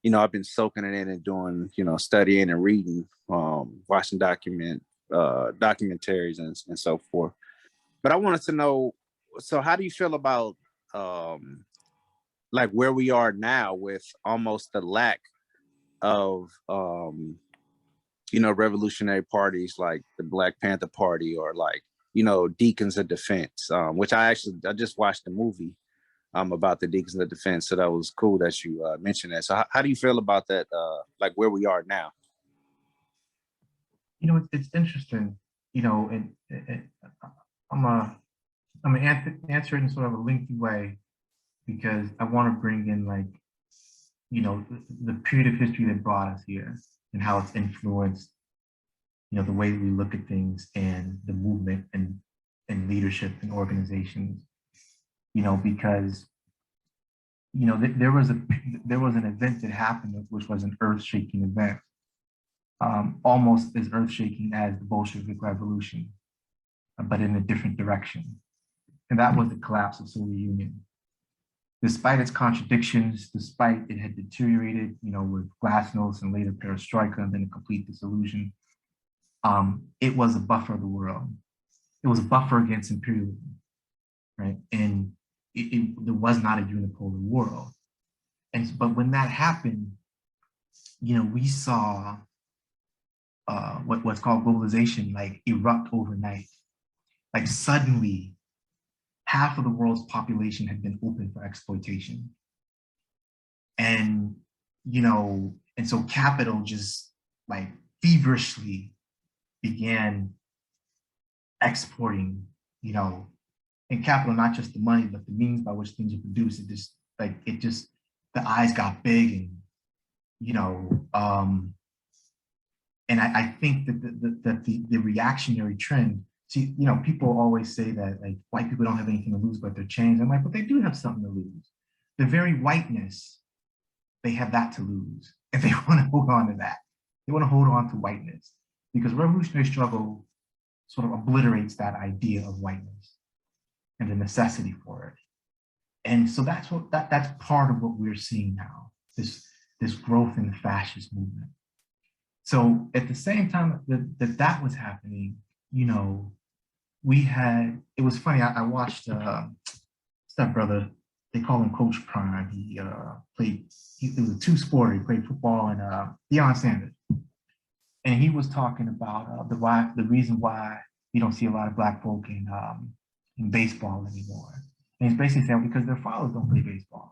you know, I've been soaking it in and doing, you know, studying and reading, watching documentaries and so forth. But I wanted to know, so how do you feel about like where we are now with almost the lack of you know, revolutionary parties like the Black Panther Party, or like, you know, Deacons of Defense, which I just watched a movie about the Deacons of Defense, so that was cool that you mentioned that. So how do you feel about that, like where we are now? You know, it's interesting, you know, and I'm gonna answer it in sort of a lengthy way, because I want to bring in, like, you know, the period of history that brought us here and how it's influenced, you know, the way we look at things and the movement and leadership and organizations, you know, because, you know, there was an event that happened which was an earth-shaking event, almost as earth-shaking as the Bolshevik Revolution. but in a different direction. And that was the collapse of the Soviet Union. Despite its contradictions, despite it had deteriorated, with glasnost and later perestroika and then a complete dissolution, it was a buffer of the world. It was a buffer against imperialism, right? And there was not a unipolar world. But when that happened, we saw what's called globalization like erupt overnight. Like suddenly, half of the world's population had been open for exploitation. And, and so capital just like feverishly began exporting, and capital, not just the money, but the means by which things are produced. The eyes got big and I think that the reactionary trend, see, people always say that like white people don't have anything to lose but their chains. I'm like, but they do have something to lose. The very whiteness, they have that to lose. And they want to hold on to that. They want to hold on to whiteness because revolutionary struggle sort of obliterates that idea of whiteness and the necessity for it. And so that's part of what we're seeing now, this growth in the fascist movement. So at the same time that was happening, it was funny, I watched Step Brother, they call him Coach Prime. He was a two-sporter, he played football, and Deion Sanders. And he was talking about the reason why you don't see a lot of Black folk in baseball anymore. And he's basically saying because their fathers don't play baseball.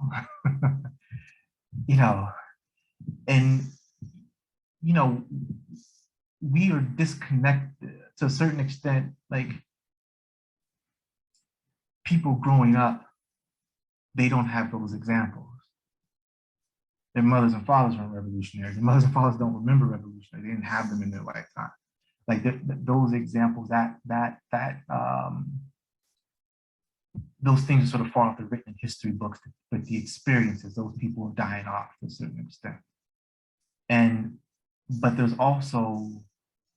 And we are disconnected to a certain extent. Like people growing up, they don't have those examples. Their mothers and fathers weren't revolutionary. Their mothers and fathers don't remember revolutionary. They didn't have them in their lifetime. Like those examples, those things sort of fall off the written history books, but the experiences, those people are dying off to a certain extent. But there's also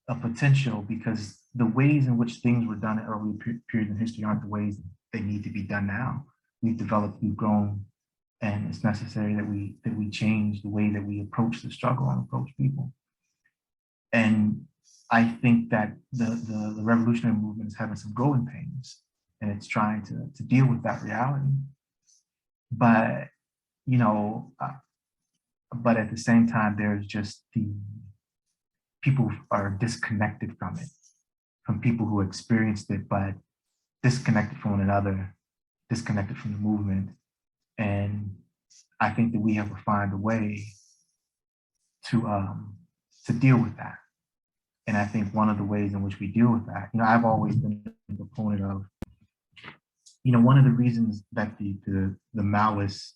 a potential because the ways in which things were done at early periods in history aren't the ways they need to be done now. We've developed, we've grown, and it's necessary that we change the way that we approach the struggle and approach people. And I think that the revolutionary movement is having some growing pains, and it's trying to deal with that reality. But but at the same time, there's just the people are disconnected from it, from people who experienced it, but disconnected from one another, disconnected from the movement. And I think that we have to find a way to deal with that. And I think one of the ways in which we deal with that, I've always been a proponent of, one of the reasons that the Maoists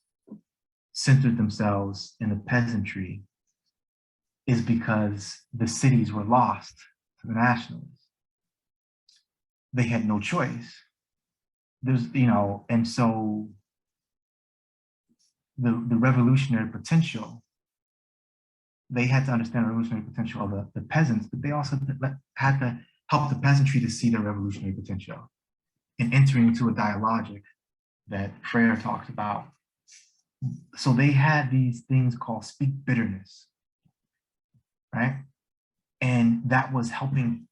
centered themselves in the peasantry is because the cities were lost to the nationalists. They had no choice. And so the revolutionary potential, they had to understand the revolutionary potential of the peasants, but they also had to help the peasantry to see their revolutionary potential and entering into a dialogic that Freire talks about. So they had these things called speak bitterness, right? And that was helping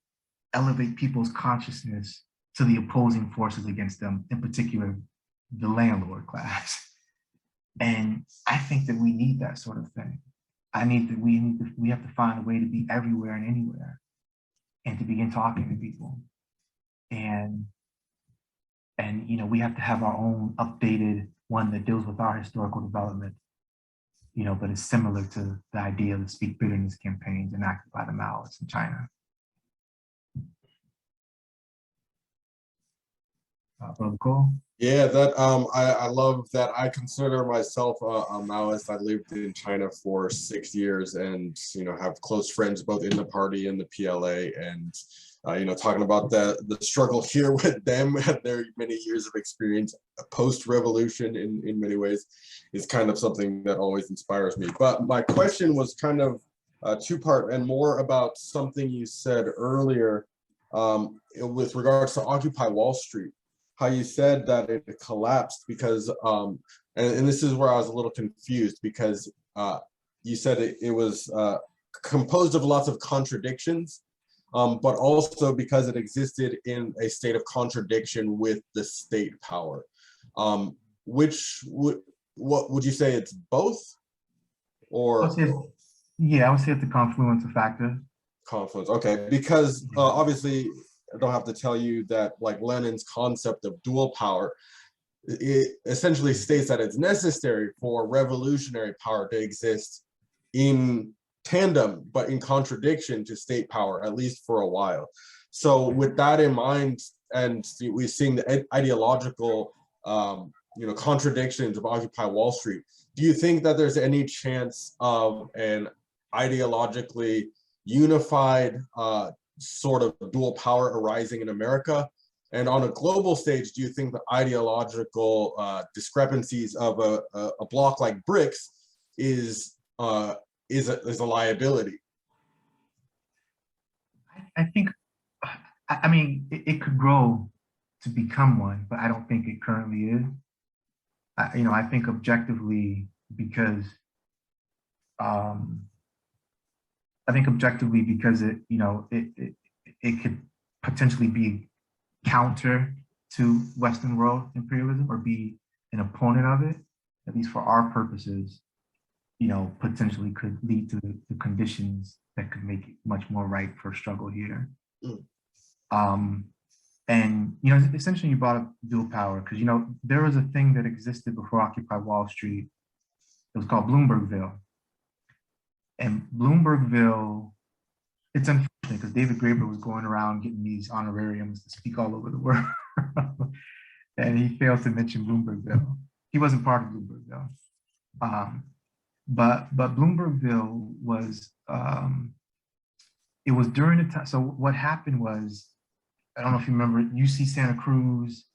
elevate people's consciousness to the opposing forces against them, in particular, the landlord class. And I think that we need that sort of thing. We have to find a way to be everywhere and anywhere and to begin talking to people. And we have to have our own updated one that deals with our historical development, but it's similar to the idea of the Speak Bitterness campaigns enacted by the Maoists in China. Brother Cole? Yeah, that I love that. I consider myself a Maoist. I lived in China for 6 years, and have close friends both in the party and the PLA, and talking about the struggle here with them and their many years of experience post-revolution in many ways is kind of something that always inspires me. But my question was kind of two-part and more about something you said earlier with regards to Occupy Wall Street, how you said that it collapsed because, and this is where I was a little confused, because you said it was composed of lots of contradictions, but also because it existed in a state of contradiction with the state power. What would you say, it's both? Or yeah, I would say it's a confluence of factors. Confluence, okay, because obviously I don't have to tell you that, like, Lenin's concept of dual power, it essentially states that it's necessary for revolutionary power to exist in tandem, but in contradiction to state power, at least for a while. So with that in mind, and we're seeing the ideological contradictions of Occupy Wall Street, do you think that there's any chance of an ideologically unified sort of dual power arising in America? And on a global stage, do you think the ideological discrepancies of a bloc like BRICS is a liability? I think, I mean, it could grow to become one, but I don't think it currently is. I think objectively, because it could potentially be counter to Western world imperialism, or be an opponent of it, at least for our purposes, potentially could lead to the conditions that could make it much more ripe for struggle here. And essentially you brought up dual power, because there was a thing that existed before Occupy Wall Street. It was called Bloombergville. And Bloombergville, it's unfortunate because David Graeber was going around getting these honorariums to speak all over the world. And he failed to mention Bloombergville. He wasn't part of Bloombergville. But Bloombergville was, it was during the time. So what happened was, I don't know if you remember, UC Santa Cruz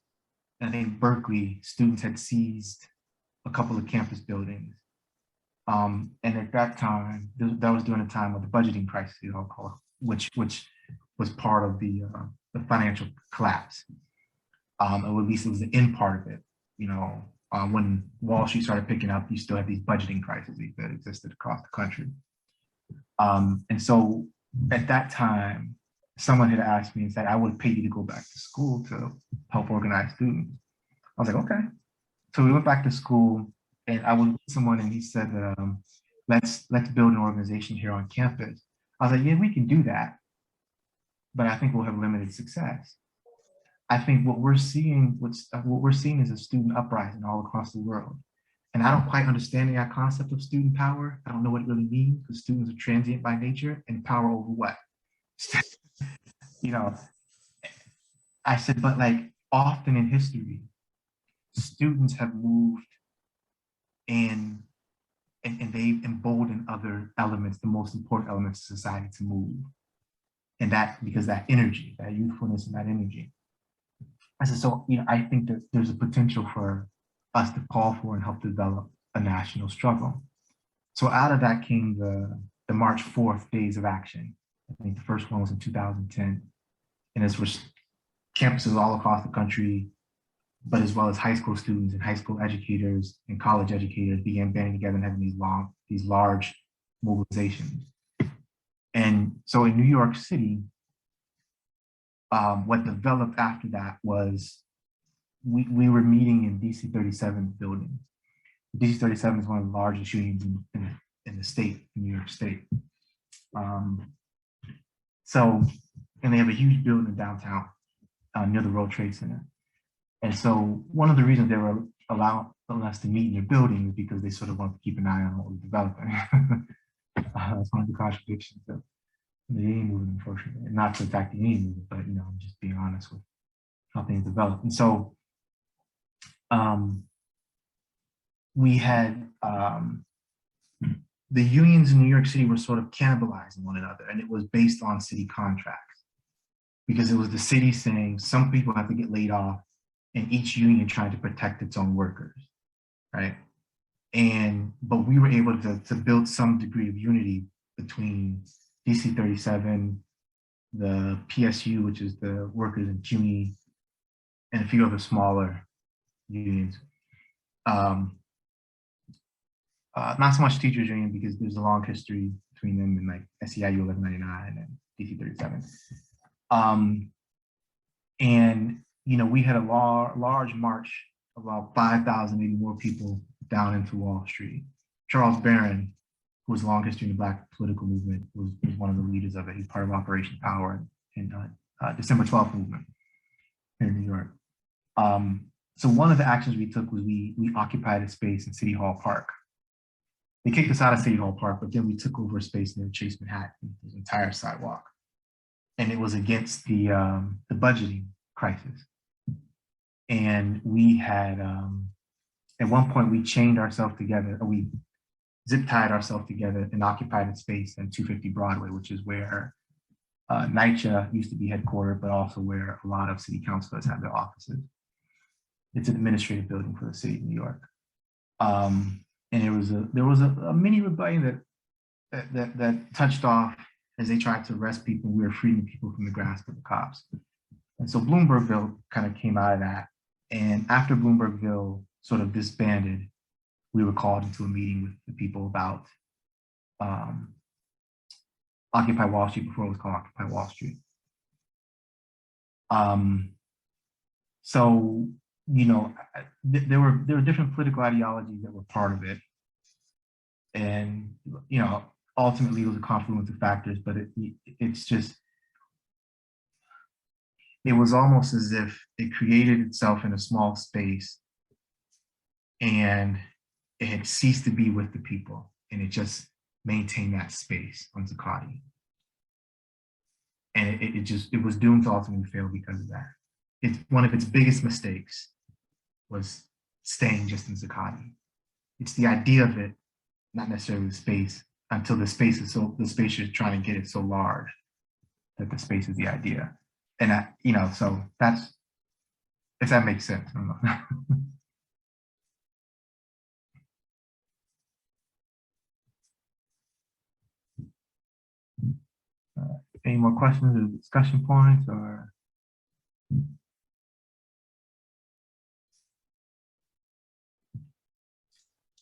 and I think Berkeley students had seized a couple of campus buildings. And at that time, that was during the time of the budgeting crisis, which was part of the financial collapse. Or at least it was the end part of it. When Wall Street started picking up, you still had these budgeting crises that existed across the country. And so at that time, someone had asked me and said, I would pay you to go back to school to help organize students. I was like, okay. So we went back to school, and I was with someone, and he said, let's build an organization here on campus. I was like, yeah, we can do that, but I think we'll have limited success. I think what we're seeing is a student uprising all across the world. And I don't quite understand that concept of student power. I don't know what it really means, because students are transient by nature, and power over what? I said, but like often in history, students have moved and they've emboldened other elements, the most important elements of society, to move. And that, because that energy, that youthfulness and that energy. I said, so, I think that there's a potential for us to call for and help develop a national struggle. So out of that came the March 4th Days of Action. I think the first one was in 2010. And this was campuses all across the country, but as well as high school students and high school educators and college educators began banding together and having these large mobilizations. And so in New York City, what developed after that was we were meeting in DC 37 building. DC 37 is one of the largest unions in the state, in New York State. And they have a huge building in downtown near the World Trade Center. And so one of the reasons they were allowing us to meet in their building is because they sort of want to keep an eye on what we're developing. That's one of the contradictions of the union movement, unfortunately. And not to attack the union movement, but I'm just being honest with how things develop. And so we had the unions in New York City were sort of cannibalizing one another, and it was based on city contracts, because it was the city saying some people have to get laid off, and each union trying to protect its own workers, right? But we were able to build some degree of unity between DC 37, the PSU, which is the Workers in CUNY, and a few other smaller unions. Not so much teachers union because there's a long history between them and like SEIU 1199 and DC 37. And we had a large march of about 5,000, maybe more people down into Wall Street. Charles Barron, who has a long history in the Black political movement, was one of the leaders of it. He's part of Operation Power in December 12th movement here in New York. So one of the actions we took was we occupied a space in City Hall Park. They kicked us out of City Hall Park, but then we took over a space near Chase Manhattan, this entire sidewalk. And it was against the budgeting crisis. And we had, at one point we chained ourselves together, or we zip tied ourselves together and occupied a space in 250 Broadway, which is where NYCHA used to be headquartered, but also where a lot of city councilors have their offices. It's an administrative building for the city of New York. And there was a mini rebellion that touched off as they tried to arrest people. We were freeing people from the grasp of the cops. And so Bloombergville kind of came out of that. And after Bloombergville sort of disbanded, we were called into a meeting with the people about Occupy Wall Street before it was called Occupy Wall Street. So, there were different political ideologies that were part of it. And, ultimately it was a confluence of factors, but it's just, it was almost as if it created itself in a small space and it had ceased to be with the people, and it just maintained that space on Zuccotti. And it was doomed to ultimately fail because of that. It's one of its biggest mistakes was staying just in Zuccotti. It's the idea of it, not necessarily the space, until the space you're trying to get it so large that the space is the idea. And so that's, if that makes sense, I don't know. Any more questions or discussion points or?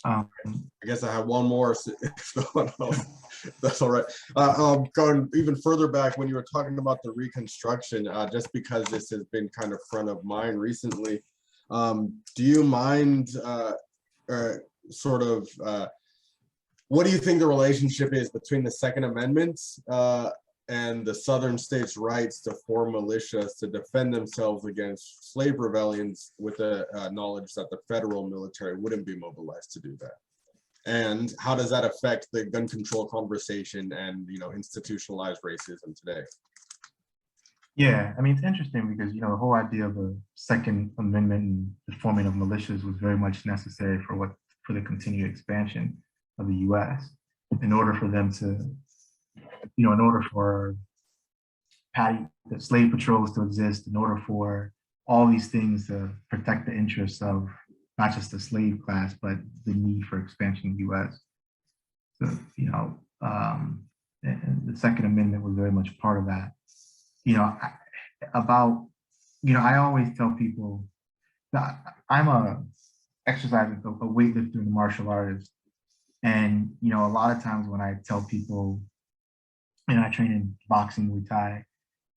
I guess I have one more. That's all right. Going even further back when you were talking about the Reconstruction, just because this has been kind of front of mind recently, do you mind what do you think the relationship is between the Second Amendment and the Southern states' rights to form militias to defend themselves against slave rebellions with the knowledge that the federal military wouldn't be mobilized to do that? And how does that affect the gun control conversation and, institutionalized racism today? Yeah, I mean, it's interesting because, the whole idea of a Second Amendment and the forming of militias was very much necessary for the continued expansion of the US. In order for them to, in order for the slave patrols to exist, in order for all these things to protect the interests of not just the slave class, but the need for expansion in the US. So, and the Second Amendment was very much part of that. I always tell people that I'm a weightlifter and a martial artist. And, a lot of times when I tell people, I train in boxing, Muay Thai,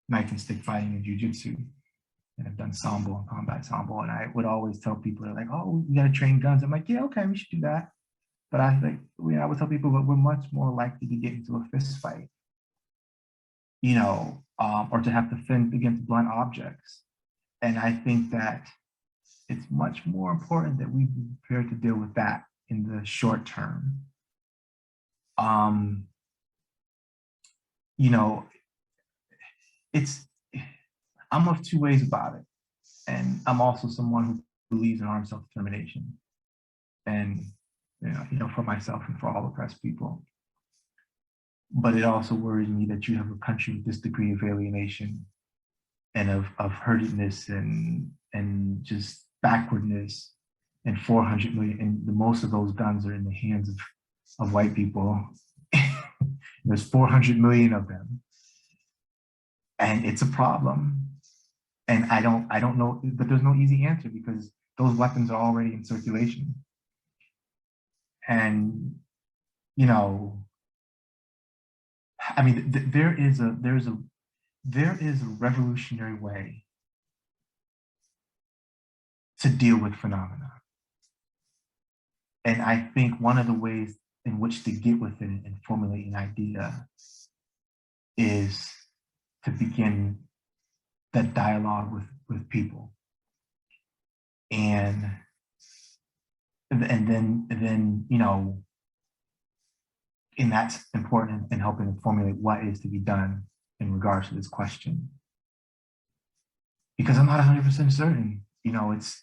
knife and stick fighting, and jiu-jitsu. And I've done sambo and combat sambo. And I would always tell people, they're like, oh, we got to train guns. I'm like, yeah, okay, we should do that. But I would tell people that we're much more likely to get into a fist fight, or to have to fend against blunt objects. And I think that it's much more important that we be prepared to deal with that in the short term. I'm of two ways about it. And I'm also someone who believes in armed self-determination. And, for myself and for all oppressed people. But it also worries me that you have a country with this degree of alienation and of hurtedness and just backwardness, and 400 million, and most of those guns are in the hands of white people. There's 400 million of them. And it's a problem. And I don't know, but there's no easy answer because those weapons are already in circulation. And, you know, I mean, there is a revolutionary way to deal with phenomena. And I think one of the ways in which to get with it and formulate an idea is to begin that dialogue with people. And then, you know, and that's important in helping to formulate what is to be done in regards to this question. Because I'm not 100% certain, you know, it's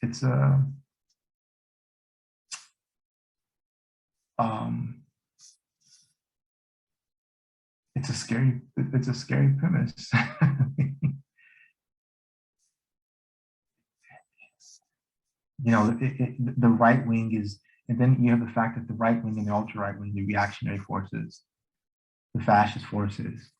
a scary premise. You know, the right wing is, and then you have the fact that the right wing and the ultra right wing, the reactionary forces, the fascist forces,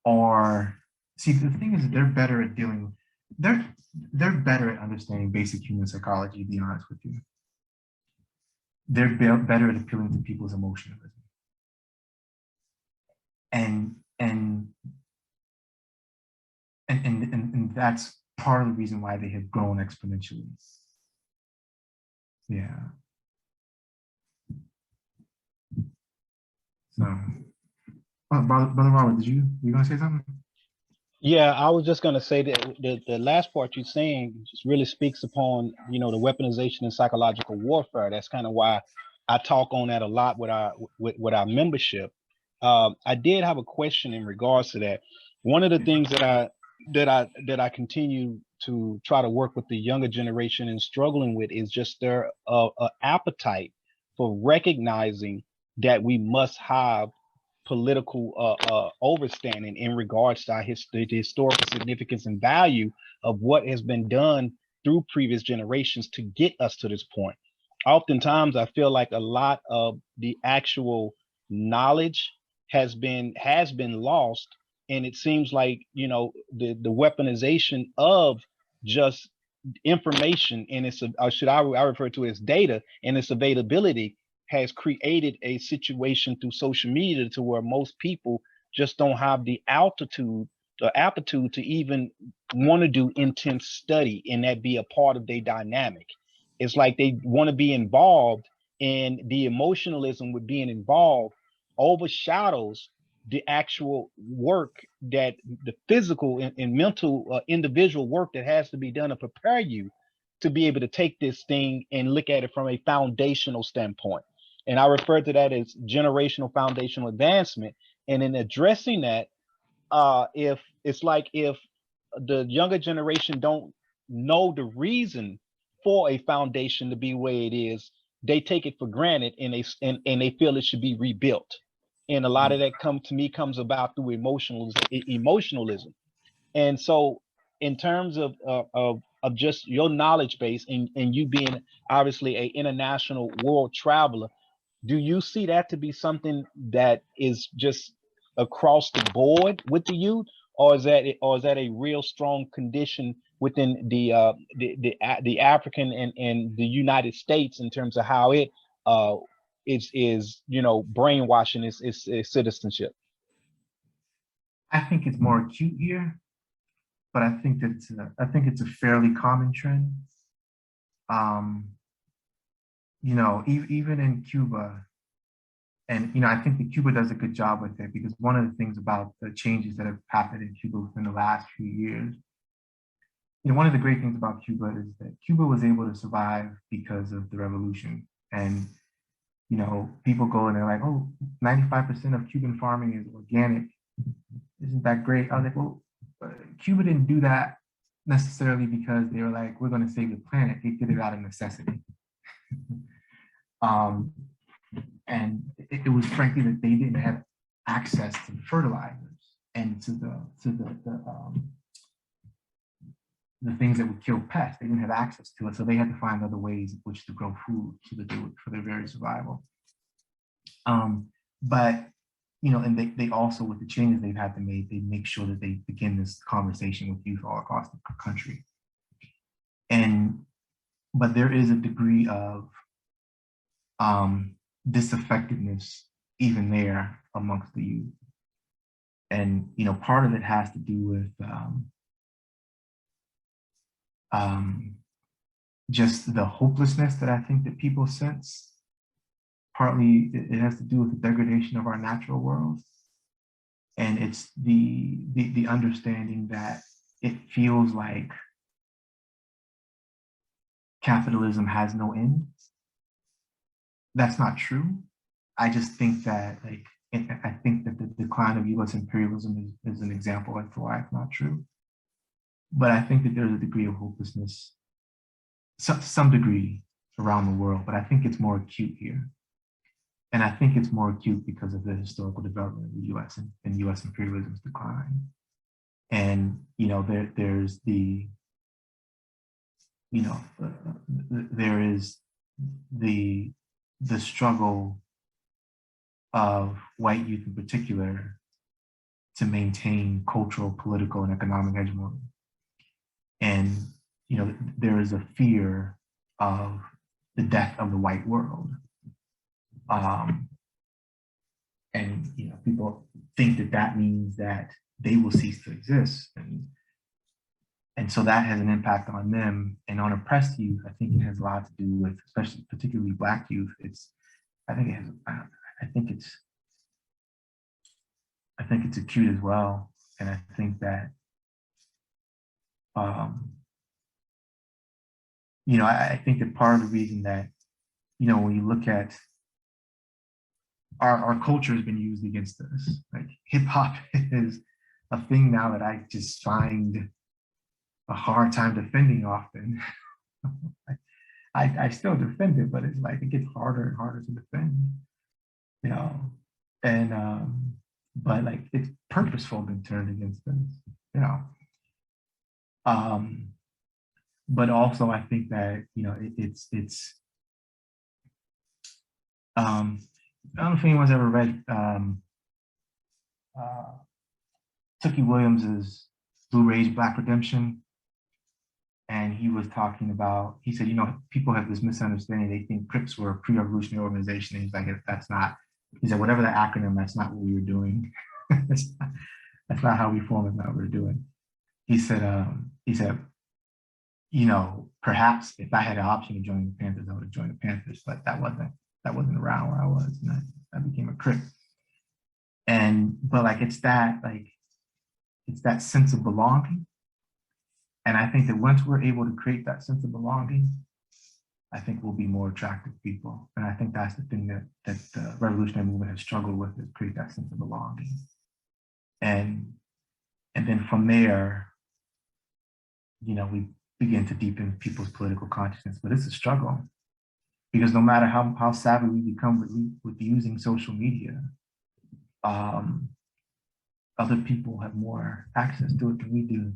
are, see, the thing is that they're better at dealing, they're better at understanding basic human psychology, to be honest with you. They're better at appealing to people's emotionalism. And that's part of the reason why they have grown exponentially. Yeah. So, Brother Robert, were you gonna say something? Yeah, I was just gonna say that the last part you're saying just really speaks upon, you know, the weaponization and psychological warfare. That's kind of why I talk on that a lot with our membership. I did have a question in regards to that. One of the things that I continue to try to work with the younger generation and struggling with is just their appetite for recognizing that we must have political overstanding in regards to the historical significance and value of what has been done through previous generations to get us to this point. Oftentimes, I feel like a lot of the actual knowledge has been lost, and it seems like, you know, the weaponization of just information and its, I refer to it as data and its availability, has created a situation through social media to where most people just don't have the aptitude to even want to do intense study and that be a part of their dynamic. It's like they want to be involved, and the emotionalism with being involved overshadows the actual work, that the physical and mental individual work that has to be done to prepare you to be able to take this thing and look at it from a foundational standpoint. And I refer to that as generational foundational advancement. And in addressing that, if it's like if the younger generation don't know the reason for a foundation to be the way it is, they take it for granted, and they feel it should be rebuilt. And a lot of that comes about through emotionalism. And so, in terms of just your knowledge base, and you being obviously a international world traveler, do you see that to be something that is just across the board with the youth, or is that a real strong condition within the African and the United States in terms of how it is, you know, brainwashing its citizenship? I think it's more acute here, but I think it's a fairly common trend. You know, even in Cuba, and you know, I think that Cuba does a good job with it, because one of the things about the changes that have happened in Cuba within the last few years, you know, one of the great things about Cuba is that Cuba was able to survive because of the revolution. And you know, people go and they're like, oh, 95% of Cuban farming is organic. Isn't that great? I was like, well, Cuba didn't do that necessarily because they were like, we're going to save the planet. They did it out of necessity. And it was frankly that they didn't have access to the fertilizers and to the things that would kill pests. They didn't have access to it, so they had to find other ways in which to grow food so that they would, for their very survival. But you know, and they also, with the changes they've had to make, they make sure that they begin this conversation with youth all across the country. But there is a degree of disaffectedness even there amongst the youth. And, you know, part of it has to do with just the hopelessness that I think that people sense. Partly it has to do with the degradation of our natural world. And it's the understanding that it feels like capitalism has no end. That's not true. I just think that, like, I think that the decline of US imperialism is an example as to why it's not true. But I think that there's a degree of hopelessness, some degree around the world, but I think it's more acute here. And I think it's more acute because of the historical development of the US and US imperialism's decline. And, you know, there's the, you know, there is the struggle of white youth in particular to maintain cultural, political, and economic hegemony. And, you know, there is a fear of the death of the white world. And, you know, people think that that means that they will cease to exist. And so that has an impact on them. And on oppressed youth, I think it has a lot to do with, especially particularly Black youth. I think it's acute as well. And I think that, you know, I think that part of the reason that, you know, when you look at our culture has been used against us. Like, hip hop is a thing now that I just find a hard time defending often. I still defend it, but it's like it gets harder and harder to defend, you know. And but like it's purposeful been turned against us, you know. But also I think that, you know, it's I don't know if anyone's ever read Tookie Williams's Blue Rage Black Redemption. And he was talking about, he said, you know, people have this misunderstanding. They think Crips were a pre-revolutionary organization. And he's like, that's not, he said, whatever the acronym, that's not what we were doing. that's not how we formed, that's not what we're doing. He said, you know, perhaps if I had an option to join the Panthers, I would have joined the Panthers, but that wasn't around where I was, and I became a Crip. But like, it's that sense of belonging. And I think that once we're able to create that sense of belonging, I think we'll be more attractive people. And I think that's the thing that the revolutionary movement has struggled with, is create that sense of belonging. And then from there, you know, we begin to deepen people's political consciousness. But it's a struggle, because no matter how savvy we become with using social media, other people have more access to it than we do.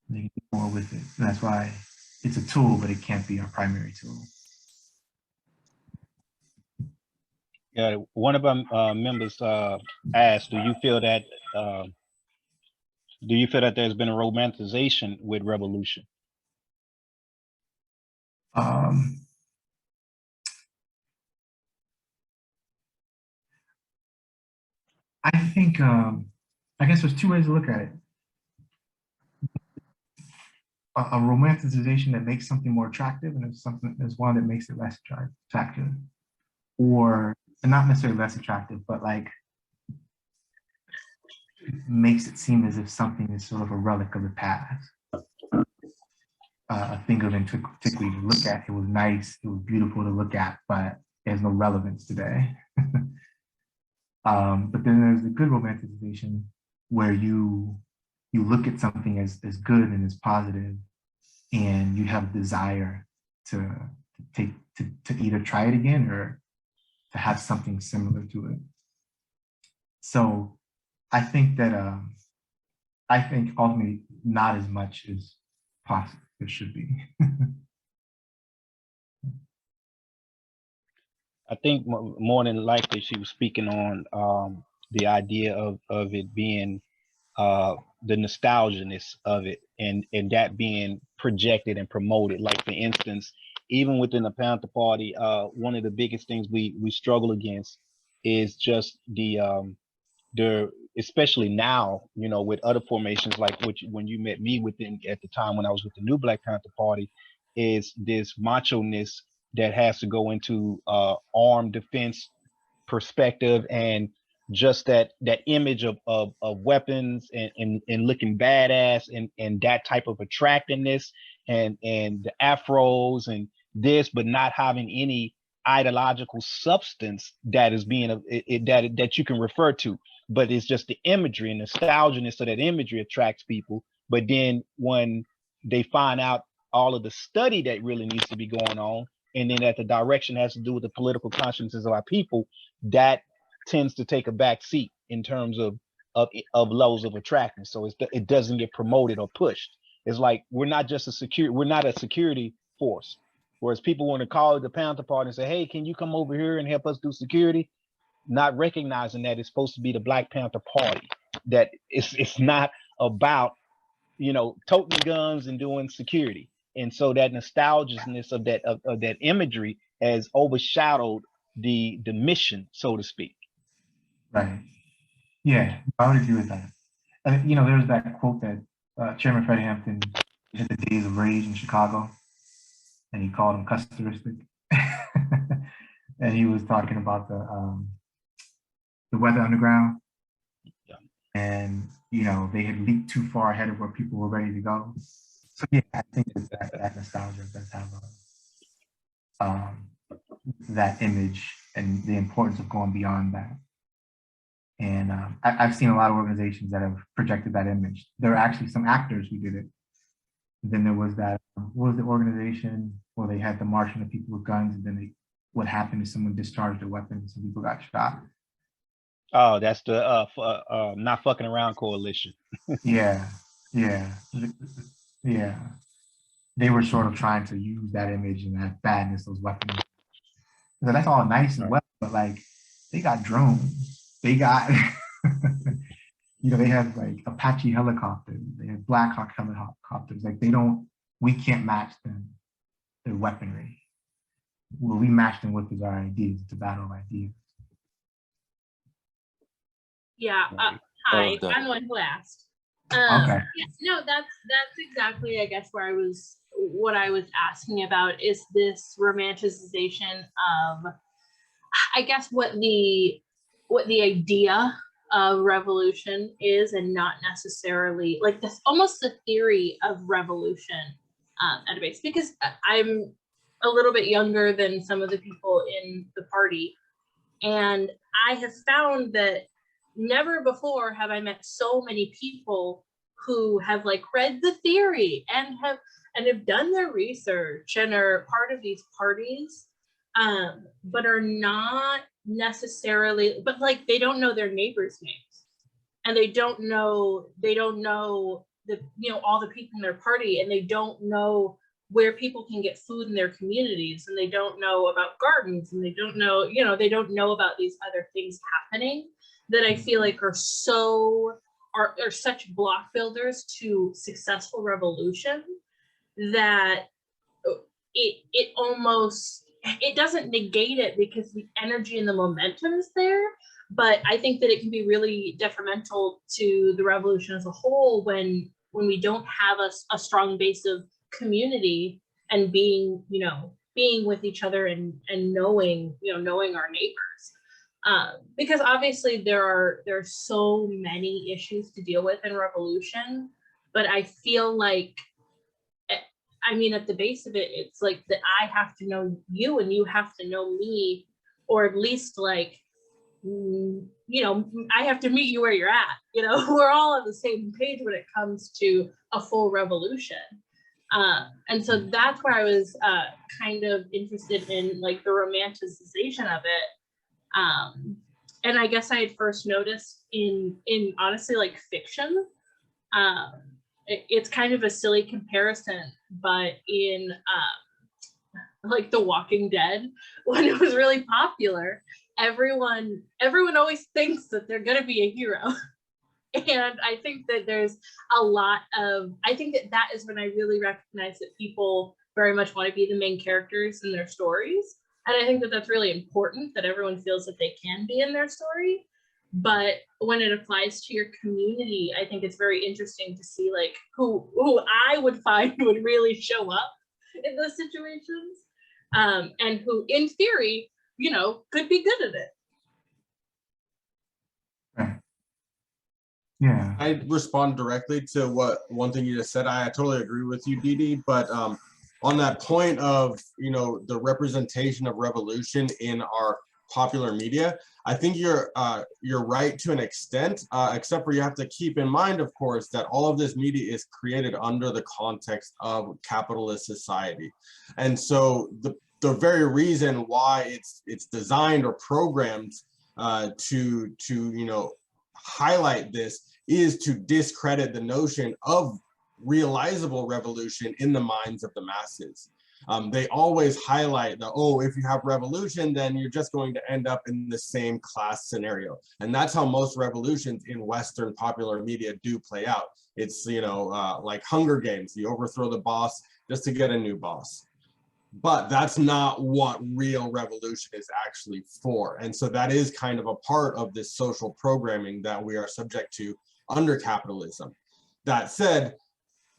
They can do more with it. And that's why it's a tool, but it can't be our primary tool. Yeah, one of our members asked, do you feel that there's been a romanticization with revolution? I think, I guess there's two ways to look at it. A romanticization that makes something more attractive, and there's one that makes it less attractive, or not necessarily less attractive, but like makes it seem as if something is sort of a relic of the past, a thing of antiquity to look at. It was nice, it was beautiful to look at, but it has no relevance today. But then there's the good romanticization, where you look at something as good and as positive, and you have a desire to either try it again or to have something similar to it. So I think that ultimately not as much as possible there should be. I think more than likely she was speaking on the idea of it being the nostalgia-ness of it, and that being projected and promoted. Like, for instance, even within the Panther Party, one of the biggest things we struggle against is just the especially now, you know, with other formations like which when you met me within at the time when I was with the New Black Panther Party, is this macho-ness that has to go into armed defense perspective, and just that image of weapons and looking badass, and that type of attractiveness, and the afros and this, but not having any ideological substance that is being that you can refer to, but it's just the imagery and nostalgia-ness of that imagery attracts people. But then when they find out all of the study that really needs to be going on, and then that the direction has to do with the political consciences of our people, that tends to take a back seat in terms of levels of attractiveness. So it doesn't get promoted or pushed. It's like we're not a security force. Whereas people want to call it the Panther Party and say, hey, can you come over here and help us do security? Not recognizing that it's supposed to be the Black Panther Party. That it's not about, you know, toting guns and doing security. And so that nostalgia-ness of that imagery has overshadowed the mission, so to speak. Right. Yeah, I would agree with that. And, you know, there's that quote that Chairman Fred Hampton had the days of rage in Chicago, and he called them customistic. And he was talking about the Weather Underground. Yeah. And, you know, they had leaped too far ahead of where people were ready to go. So yeah, I think that nostalgia does have that image and the importance of going beyond that. And I've seen a lot of organizations that have projected that image. There are actually some actors who did it. Then there was that, what was the organization where they had the marching of people with guns, and then what happened is someone discharged a weapon and some people got shot. Oh, that's the Not Fucking Around Coalition. Yeah. They were sort of trying to use that image and that badness, those weapons. So that's all nice and well, but like, they got drones. They got, you know, they have like Apache helicopters. They have Black Hawk helicopters. Like we can't match them, their weaponry. What we match them with is our ideas. It's a battle of ideas. Yeah. Hi, I'm the one who asked. Okay. Yes, no, that's exactly, I guess, what I was asking about is this romanticization of, I guess, what the idea of revolution is, and not necessarily like this, almost the theory of revolution at a base, because I'm a little bit younger than some of the people in the party, and I have found that never before have I met so many people who have like read the theory and have done their research and are part of these parties, but are not necessarily, but like they don't know their neighbors' names, and they don't know the, you know, all the people in their party, and they don't know where people can get food in their communities, and they don't know about gardens, and they don't know, you know, they don't know about these other things happening that I feel like are such block builders to successful revolution, that it almost, it doesn't negate it because the energy and the momentum is there, but I think that it can be really detrimental to the revolution as a whole when we don't have a strong base of community and being with each other and knowing our neighbors. Because obviously there are so many issues to deal with in revolution, but I feel like, I mean, at the base of it, it's like that I have to know you and you have to know me, or at least like, you know, I have to meet you where you're at. You know, we're all on the same page when it comes to a full revolution. And so that's where I was kind of interested in, like, the romanticization of it. And I guess I had first noticed in honestly, like, fiction. It's kind of a silly comparison, but in like The Walking Dead, when it was really popular, everyone always thinks that they're going to be a hero. And I think that there's a lot of, I think that is when I really recognize that people very much want to be the main characters in their stories. And I think that that's really important, that everyone feels that they can be in their story. But when it applies to your community, I think it's very interesting to see like who I would find would really show up in those situations, and who in theory, you know, could be good at it. Right. Yeah. I respond directly to one thing you just said. I totally agree with you, Dee, but on that point of, you know, the representation of revolution in our popular media, I think you're right to an extent, except for you have to keep in mind, of course, that all of this media is created under the context of capitalist society. And so the very reason why it's designed or programmed to you know, highlight this is to discredit the notion of realizable revolution in the minds of the masses. They always highlight that, oh, if you have revolution, then you're just going to end up in the same class scenario. And that's how most revolutions in Western popular media do play out. It's, you know, like Hunger Games, you overthrow the boss just to get a new boss. But that's not what real revolution is actually for. And so that is kind of a part of this social programming that we are subject to under capitalism. That said,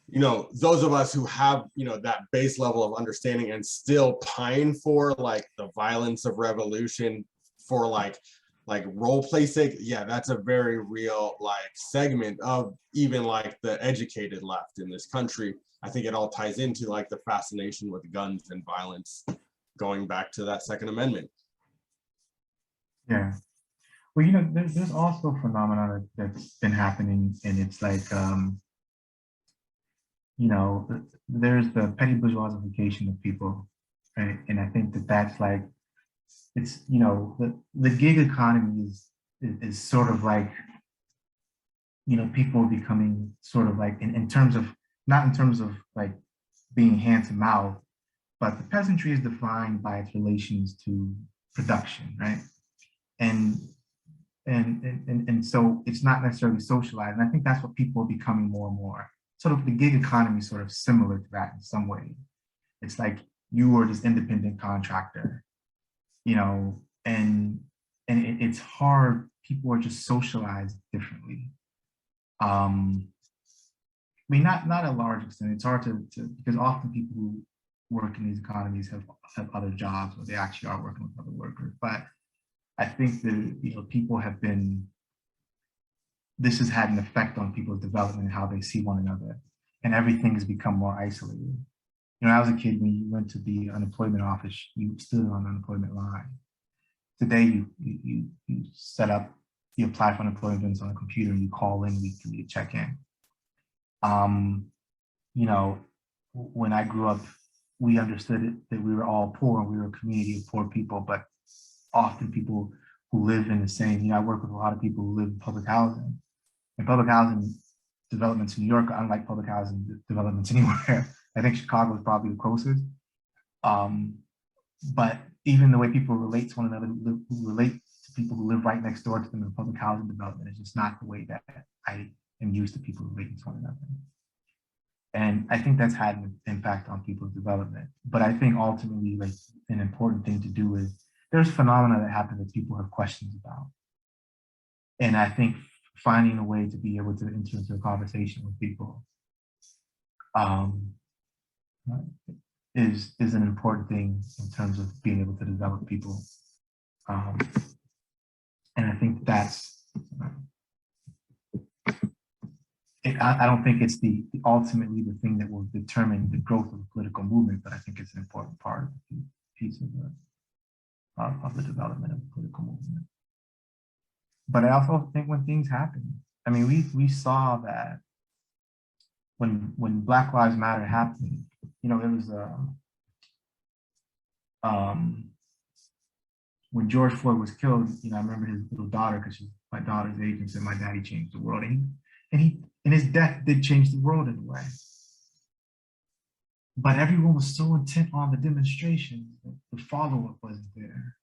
you know, those of us who have, you know, that base level of understanding and still pine for like the violence of revolution for like role play sake, yeah, that's a very real like segment of even like the educated left in this country. I think it all ties into like the fascination with guns and violence, going back to that Second Amendment. Yeah. Well, you know, there's also a phenomenon that's been happening, and it's like, you know, there's the petty bourgeoisification of people, right? And I think that that's like, it's, you know, the gig economy is sort of like, you know, people becoming sort of like, in terms of, not in terms of like being hand to mouth, but the peasantry is defined by its relations to production, right? And so it's not necessarily socialized. And I think that's what people are becoming more and more. Sort of the gig economy is sort of similar to that in some way. It's like you are this independent contractor, you know, and it's hard. People are just socialized differently. I mean, not a large extent. It's hard to because often people who work in these economies have other jobs, or they actually are working with other workers. But I think that, you know, people have been, this has had an effect on people's development and how they see one another, and everything has become more isolated. You know, I was a kid, when you went to the unemployment office, you stood on the unemployment line. Today, you set up, you apply for unemployment on a computer, and you call in weekly to check in. You know, when I grew up, we understood it, that we were all poor, and we were a community of poor people, but often people who live in the same, you know, I work with a lot of people who live in public housing. And public housing developments in New York are unlike public housing developments anywhere. I think Chicago is probably the closest. But even the way people relate to one another, who relate to people who live right next door to them in public housing development, is just not the way that I am used to people relating to one another. And I think that's had an impact on people's development. But I think ultimately, like, an important thing to do is, there's phenomena that happen that people have questions about. And I think finding a way to be able to enter into a conversation with people is an important thing in terms of being able to develop people. And I think that's, I don't think it's ultimately the thing that will determine the growth of a political movement, but I think it's an important part of the piece of the development of the political movement. But I also think when things happen, I mean, we saw that when Black Lives Matter happened, you know, it was when George Floyd was killed, you know, I remember his little daughter, because she's my daughter's age, and said, "My daddy changed the world." And his death did change the world in a way. But everyone was so intent on the demonstration that the follow-up wasn't there.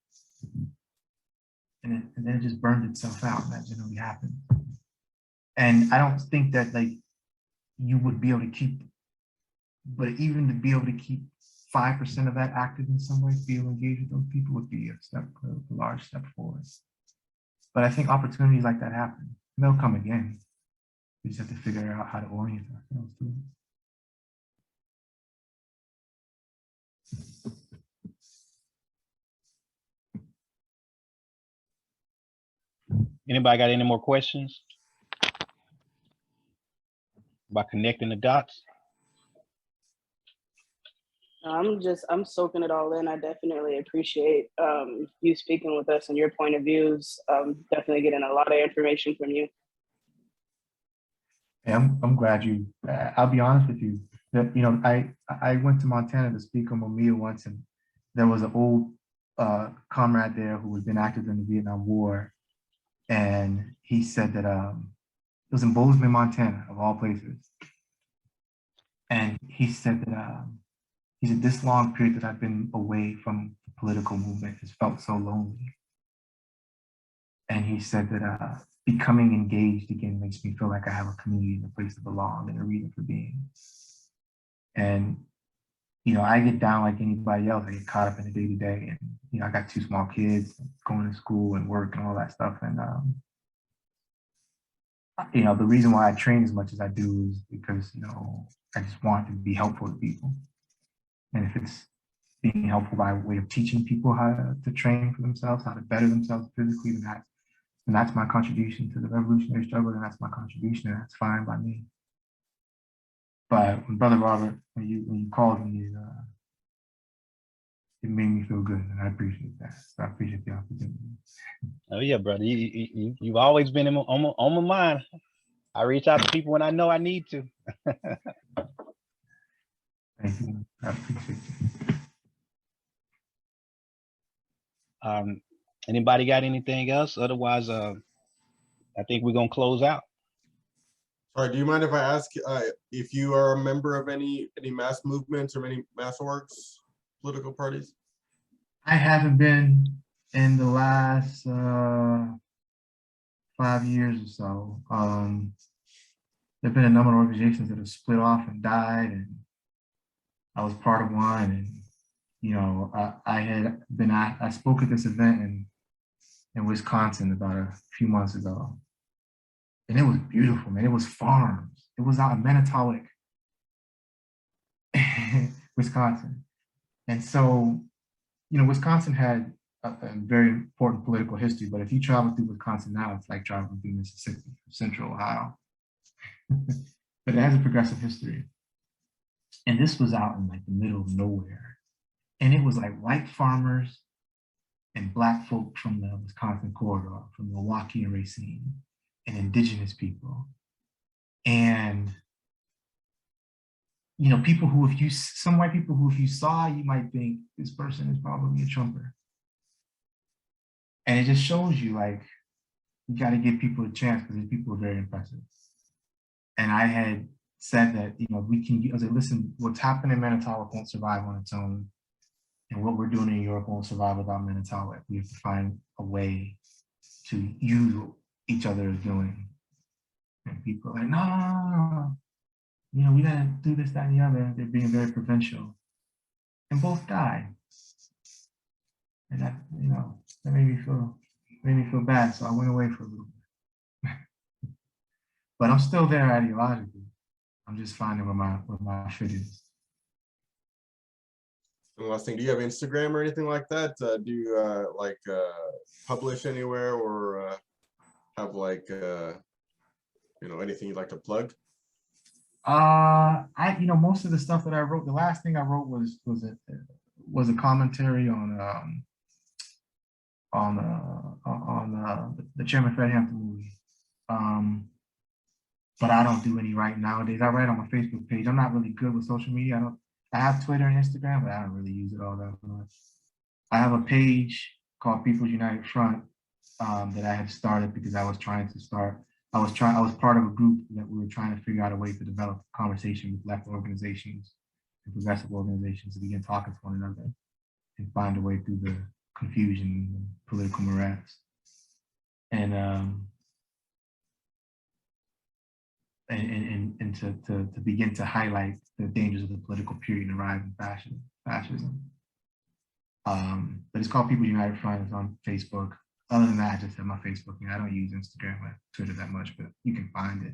and then it just burned itself out. And that generally happens. And I don't think that like you would be able to keep, but even to be able to keep 5% of that active in some way, feel engaged with those people would be a large step forward. But I think opportunities like that happen. And they'll come again. We just have to figure out how to orient ourselves to it. Anybody got any more questions about connecting the dots? I'm soaking it all in. I definitely appreciate you speaking with us and your point of views. Definitely getting a lot of information from you. Yeah, I'm glad you, I'll be honest with you, that, you know, I went to Montana to speak on Mamiya once, and there was an old comrade there who had been active in the Vietnam War. And he said that it was in Bozeman, Montana, of all places. And he said that he said, this long period that I've been away from the political movement has felt so lonely. And he said that becoming engaged again makes me feel like I have a community and a place to belong and a reason for being. And, you know, I get down like anybody else. I get caught up in the day-to-day. And, you know, I got 2 small kids going to school and work and all that stuff. And, you know, the reason why I train as much as I do is because, you know, I just want to be helpful to people. And if it's being helpful by way of teaching people how to train for themselves, how to better themselves physically, then that's my contribution to the revolutionary struggle, and that's my contribution, and that's fine by me. But when Brother Robert, when you called me, it made me feel good, and I appreciate that. So I appreciate the opportunity. Oh yeah, brother. You've always been on my mind. I reach out to people when I know I need to. Thank you. I appreciate you. Anybody got anything else? Otherwise, I think we're gonna close out. All right. Do you mind if I ask if you are a member of any mass movements or any mass orgs, political parties? I haven't been in the last 5 years or so. There've been a number of organizations that have split off and died, and I was part of one. And you know, I spoke at this event in Wisconsin about a few months ago, and it was beautiful, man. It was farms. It was out in Manitowoc, Wisconsin. And so, you know, Wisconsin had a very important political history, but if you travel through Wisconsin now, it's like traveling through Mississippi, Central Ohio. But it has a progressive history. And this was out in like the middle of nowhere. And it was like white farmers and Black folk from the Wisconsin corridor, from Milwaukee and Racine, and indigenous people. And, you know, people who, some white people who, if you saw, you might think this person is probably a Trumper. And it just shows you, like, you got to give people a chance, because these people are very impressive. And I had said that, you know, we can, I was like, listen, what's happening in Manitowoc won't survive on its own. And what we're doing in Europe won't survive without Manitowoc. We have to find a way to use what each other is doing. And people are like, no, you know, we gotta do this, that, and the other. They're being very provincial. And both died. And that, you know, that made me feel bad. So I went away for a little bit. But I'm still there ideologically. I'm just finding where my fit is. And last thing, do you have Instagram or anything like that? Do you publish anywhere, or have like you know, anything you'd like to plug? You know, most of the stuff that I wrote, the last thing I wrote was a commentary on the Chairman Fred Hampton movie. But I don't do any right nowadays. I write on my Facebook page. I'm not really good with social media. I have Twitter and Instagram, but I don't really use it all that much. I have a page called People's United Front that I have started because I was trying to start. I was part of a group that we were trying to figure out a way to develop a conversation with left organizations and progressive organizations to begin talking to one another and find a way through the confusion and political morass. to begin to highlight the dangers of the political period and the rise of fascism. But it's called People United Front. It's on Facebook. Other than that, I just have my Facebook. I don't use Instagram or Twitter that much, but you can find it.